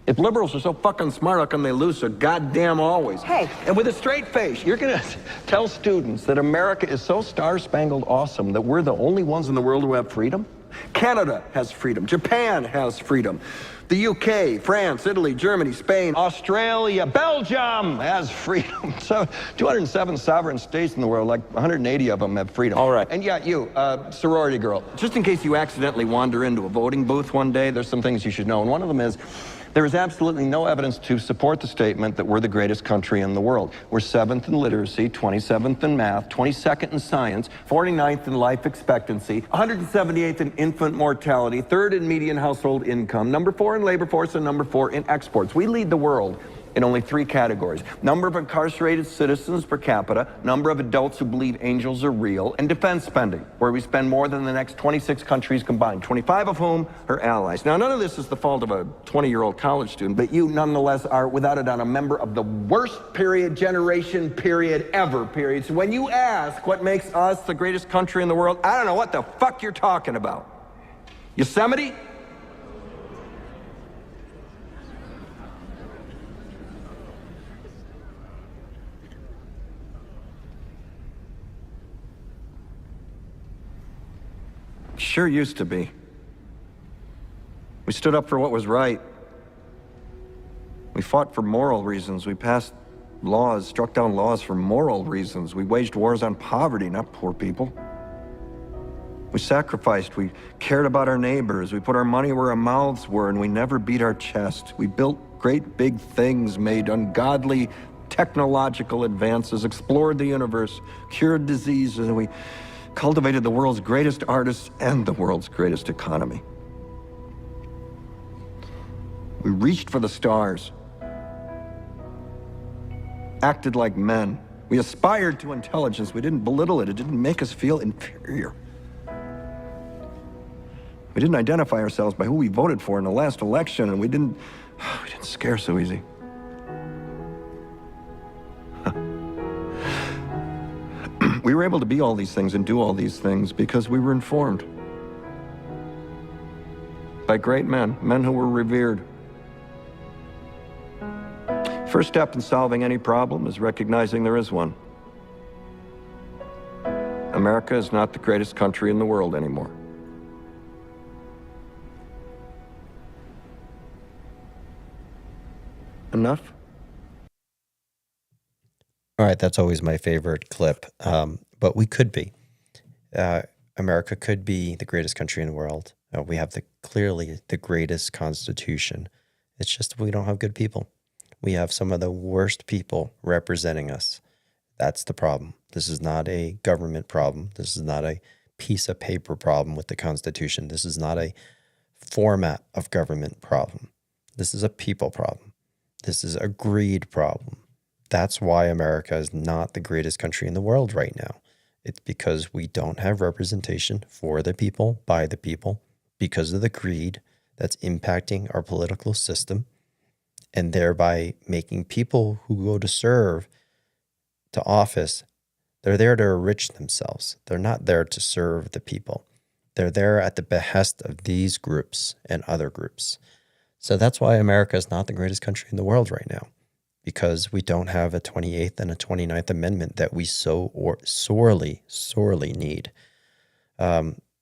If liberals are so fucking smart, how come they lose so goddamn always? Hey. And with a straight face, you're going to tell students that America is so star-spangled awesome that we're the only ones in the world who have freedom? Canada has freedom. Japan has freedom. The UK, France, Italy, Germany, Spain, Australia, Belgium has freedom. So 207 sovereign states in the world, like 180 of them have freedom. All right. And yeah, you, sorority girl, just in case you accidentally wander into a voting booth one day, there's some things you should know. And one of them is, there is absolutely no evidence to support the statement that we're the greatest country in the world. We're 7th in literacy, 27th in math, 22nd in science, 49th in life expectancy, 178th in infant mortality, 3rd in median household income, number 4 in labor force, and number 4 in exports. We lead the world in only 3 categories: number of incarcerated citizens per capita, number of adults who believe angels are real, and defense spending, where we spend more than the next 26 countries combined, 25 of whom are allies. Now, none of this is the fault of a 20-year-old college student, but you nonetheless are, without a doubt, a member of the worst generation ever. So when you ask what makes us the greatest country in the world, I don't know what the fuck you're talking about. Yosemite? Sure used to be. We stood up for what was right. We fought for moral reasons. We passed laws, struck down laws for moral reasons. We waged wars on poverty, not poor people. We sacrificed, we cared about our neighbors, we put our money where our mouths were, and we never beat our chest. We built great big things, made ungodly technological advances, explored the universe, cured diseases, and we cultivated the world's greatest artists and the world's greatest economy. We reached for the stars, acted like men. We aspired to intelligence. We didn't belittle it. It didn't make us feel inferior. We didn't identify ourselves by who we voted for in the last election, and we didn't scare so easy. We were able to be all these things and do all these things because we were informed by great men, men who were revered. First step in solving any problem is recognizing there is one. America is not the greatest country in the world anymore. Enough? All right, that's always my favorite clip. But we could be. America could be the greatest country in the world. We have clearly the greatest constitution. It's just we don't have good people. We have some of the worst people representing us. That's the problem. This is not a government problem. This is not a piece of paper problem with the Constitution. This is not a format of government problem. This is a people problem. This is a greed problem. That's why America is not the greatest country in the world right now. It's because we don't have representation for the people, by the people, because of the greed that's impacting our political system, and thereby making people who go to serve to office, they're there to enrich themselves. They're not there to serve the people. They're there at the behest of these groups and other groups. So that's why America is not the greatest country in the world right now, because we don't have a 28th and a 29th Amendment that we so sorely need.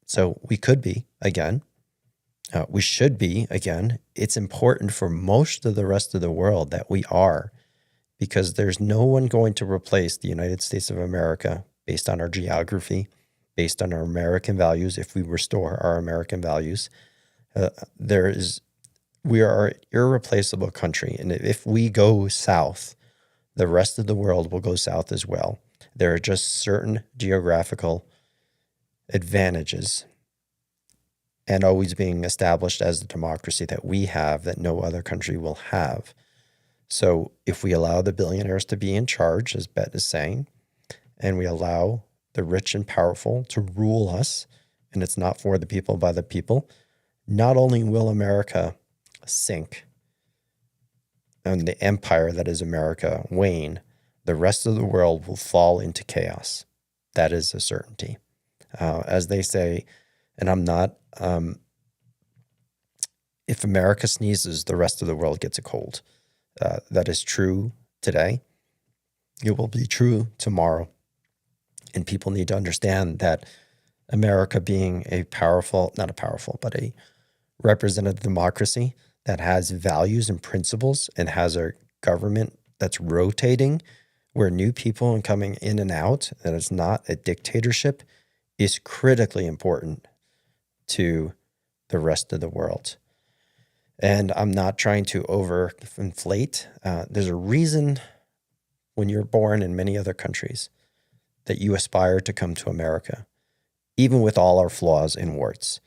So we could be, again. We should be, again. It's important for most of the rest of the world that we are, because there's no one going to replace the United States of America based on our geography, based on our American values. If we restore our American values, we are an irreplaceable country. And if we go south, the rest of the world will go south as well. There are just certain geographical advantages and always being established as the democracy that we have that no other country will have. So if we allow the billionaires to be in charge, as Bet is saying, and we allow the rich and powerful to rule us, and it's not for the people, by the people, not only will America sink and the empire that is America wane, the rest of the world will fall into chaos. That is a certainty. As they say, and I'm not, if America sneezes, the rest of the world gets a cold. That is true today. It will be true tomorrow. And people need to understand that America being a representative democracy that has values and principles and has a government that's rotating where new people are coming in and out, and it's not a dictatorship, is critically important to the rest of the world. And I'm not trying to overinflate. There's a reason when you're born in many other countries that you aspire to come to America, even with all our flaws and warts.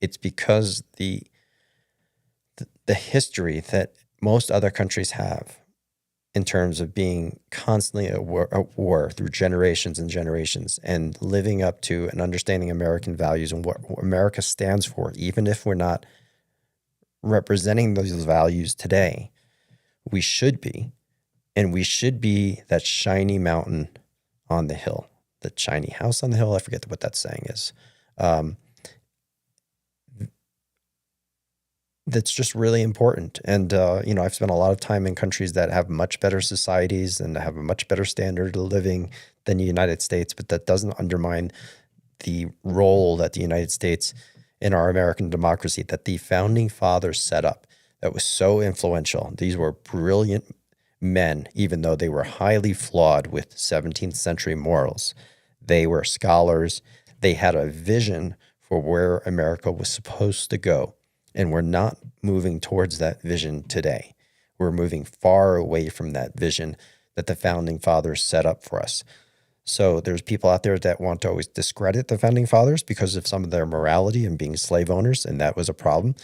It's because the history that most other countries have in terms of being constantly at war through generations and generations, and living up to and understanding American values and what America stands for, even if we're not representing those values today, we should be. And we should be that shiny mountain on the hill, the shiny house on the hill. I forget what that saying is. That's just really important. And, I've spent a lot of time in countries that have much better societies and have a much better standard of living than the United States, but that doesn't undermine the role that the United States in our American democracy that the founding fathers set up that was so influential. These were brilliant men, even though they were highly flawed with 17th century morals. They were scholars. They had a vision for where America was supposed to go. And we're not moving towards that vision today. We're moving far away from that vision that the founding fathers set up for us. So there's people out there that want to always discredit the founding fathers because of some of their morality and being slave owners, and that was a problem.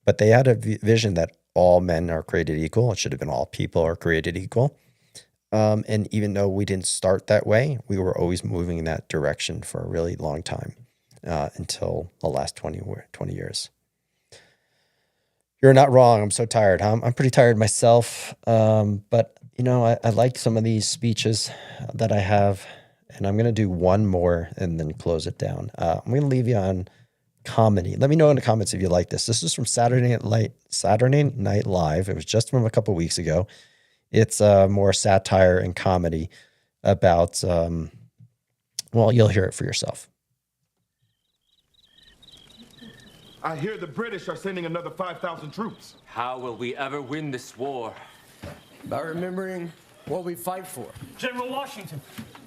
But they had a vision that all men are created equal. It should have been all people are created equal. And even though we didn't start that way, we were always moving in that direction for a really long time until the last 20 years. You're not wrong. I'm so tired. I'm pretty tired myself. But, you know, I like some of these speeches that I have, and I'm going to do one more and then close it down. I'm going to leave you on comedy. Let me know in the comments if you like this. This is from Saturday Night Live. It was just from a couple weeks ago. It's more satire and comedy about, well, you'll hear it for yourself. I hear the British are sending another 5,000 troops. How will we ever win this war? By remembering what we fight for. General Washington.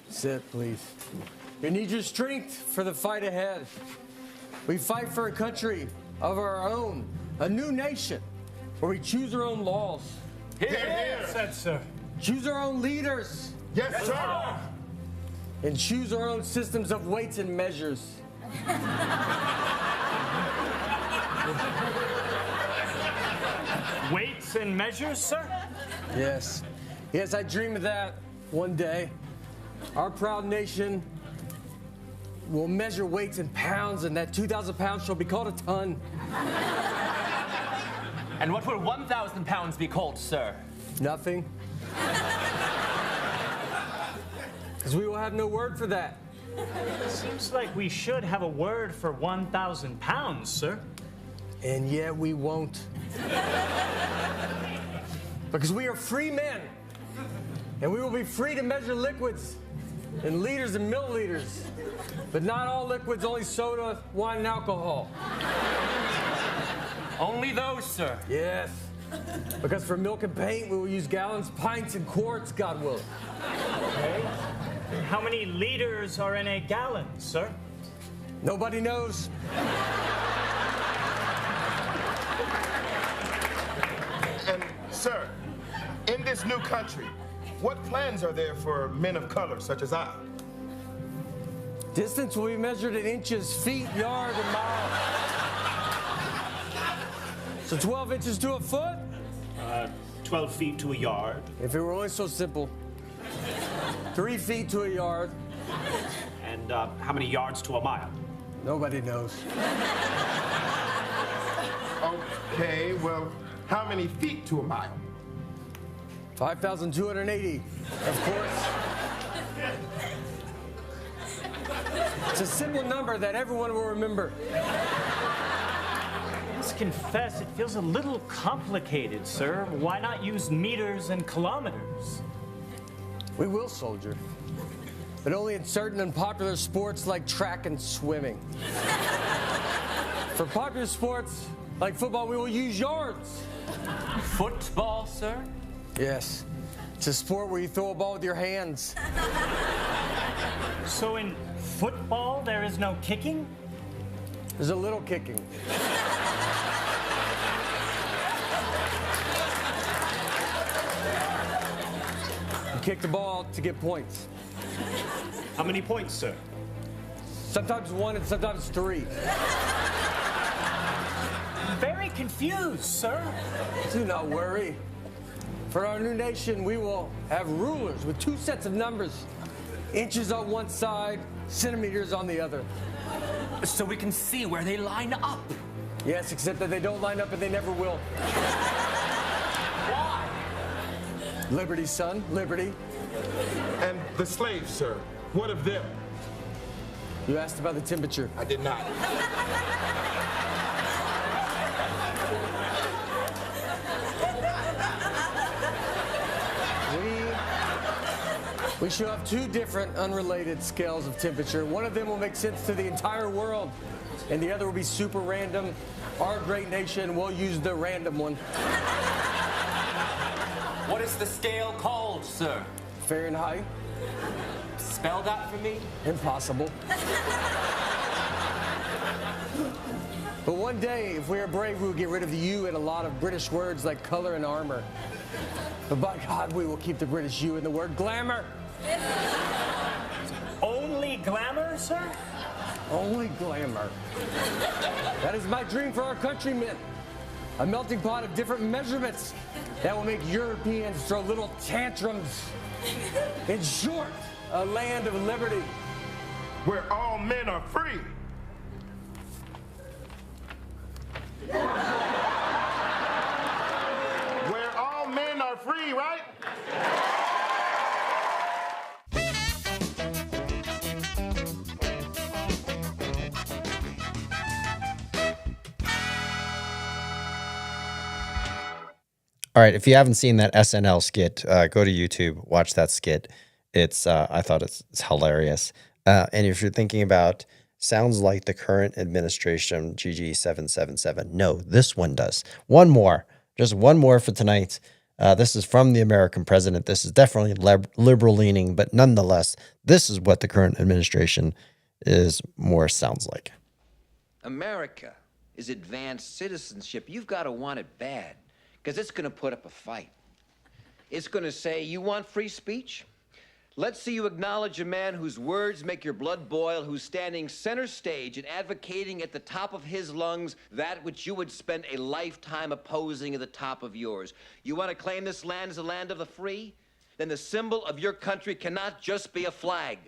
Sit, please. You need your strength for the fight ahead. We fight for a country of our own, a new nation, where we choose our own laws. Hear, hear. Said, sir. Choose our own leaders. Yes, sir. And choose our own systems of weights and measures. Weights and measures, sir? Yes. Yes, I dream of that one day. Our proud nation will measure weights in pounds, and that 2,000 pounds shall be called a ton. And what will 1,000 pounds be called, sir? Nothing. Because we will have no word for that. Seems like we should have a word for 1,000 pounds, sir. And yet we won't. Because we are free men. And we will be free to measure liquids in liters and milliliters. But not all liquids, only soda, wine, and alcohol. Only those, sir. Yes. Because for milk and paint, we will use gallons, pints, and quarts, God willing. Okay. How many liters are in a gallon, sir? Nobody knows. And, sir, in this new country, what plans are there for men of color such as I? Distance will be measured in inches, feet, yard, and mile. So 12 inches to a foot? 12 feet to a yard. If it were only so simple. 3 feet to a yard. And how many yards to a mile? Nobody knows. Okay, well, how many feet to a mile? 5,280, of course. It's a simple number that everyone will remember. I must confess, it feels a little complicated, sir. Why not use meters and kilometers? We will, soldier. But only in certain unpopular sports like track and swimming. For popular sports like football, we will use yards. Football, sir? Yes. It's a sport where you throw a ball with your hands. So in football, there is no kicking? There's a little kicking. You kick the ball to get points. How many points, sir? Sometimes 1 and sometimes 3. I'm very confused, sir. Do not worry. For our new nation, we will have rulers with 2 sets of numbers. Inches on one side, centimeters on the other. So we can see where they line up. Yes, except that they don't line up and they never will. Why? Liberty, son, liberty. And the slaves, sir, what of them? You asked about the temperature. I did not. We shall have 2 different unrelated scales of temperature. One of them will make sense to the entire world, and the other will be super random. Our great nation will use the random one. What is the scale called, sir? Fahrenheit. Spell that for me. Impossible. But one day, if we are brave, we will get rid of the U and a lot of British words like color and armor. But by God, we will keep the British U and the word glamour. Only glamour, sir? Only glamour. That is my dream for our countrymen. A melting pot of different measurements that will make Europeans throw little tantrums. In short, a land of liberty. Where all men are free. Where all men are free, right? All right, if you haven't seen that SNL skit, go to YouTube, watch that skit. It's I thought it's hilarious. And if you're thinking about sounds like the current administration, GG777, no, this one does. One more, just one more for tonight. This is from the American president. This is definitely liberal leaning, but nonetheless, this is what the current administration is more sounds like. America is advanced citizenship. You've got to want it bad, because it's going to put up a fight. It's going to say, you want free speech? Let's see you acknowledge a man whose words make your blood boil, who's standing center stage and advocating at the top of his lungs that which you would spend a lifetime opposing at the top of yours. You want to claim this land as a land of the free? Then the symbol of your country cannot just be a flag.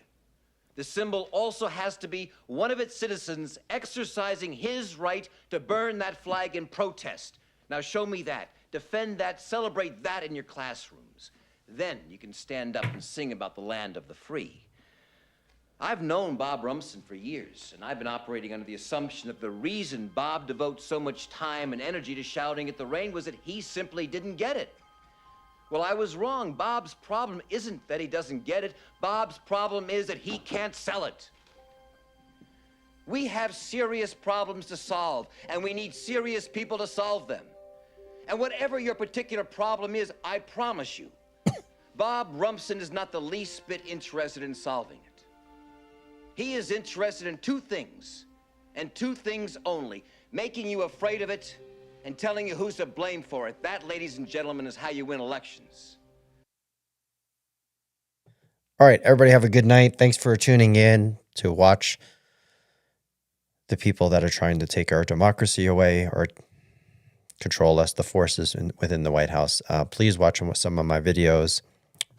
The symbol also has to be one of its citizens exercising his right to burn that flag in protest. Now show me that. Defend that, celebrate that in your classrooms. Then you can stand up and sing about the land of the free. I've known Bob Rumson for years, and I've been operating under the assumption that the reason Bob devotes so much time and energy to shouting at the rain was that he simply didn't get it. Well, I was wrong. Bob's problem isn't that he doesn't get it. Bob's problem is that he can't sell it. We have serious problems to solve, and we need serious people to solve them. And whatever your particular problem is, I promise you, Bob Rumson is not the least bit interested in solving it. He is interested in two things, and two things only: making you afraid of it and telling you who's to blame for it. That, ladies and gentlemen, is how you win elections. All right, everybody have a good night. Thanks for tuning in to watch the people that are trying to take our democracy away or control us, the forces within the White House. Please watch some of my videos.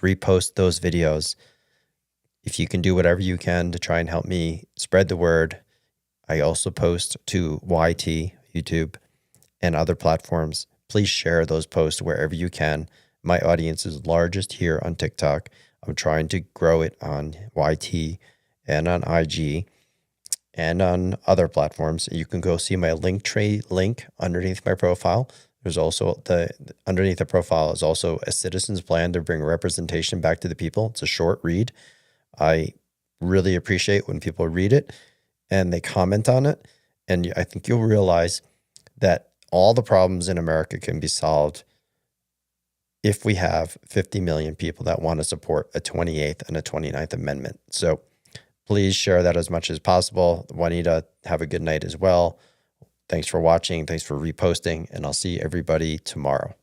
Repost those videos. If you can do whatever you can to try and help me spread the word. I also post to YT, YouTube, and other platforms. Please share those posts wherever you can. My audience is largest here on TikTok. I'm trying to grow it on YT and on IG and on other platforms. You can go see my Linktree link underneath my profile. There's also underneath the profile is also a citizen's plan to bring representation back to the people. It's a short read. I really appreciate when people read it and they comment on it. And I think you'll realize that all the problems in America can be solved if we have 50 million people that want to support a 28th and a 29th Amendment. So please share that as much as possible. Juanita, have a good night as well. Thanks for watching. Thanks for reposting. And I'll see everybody tomorrow.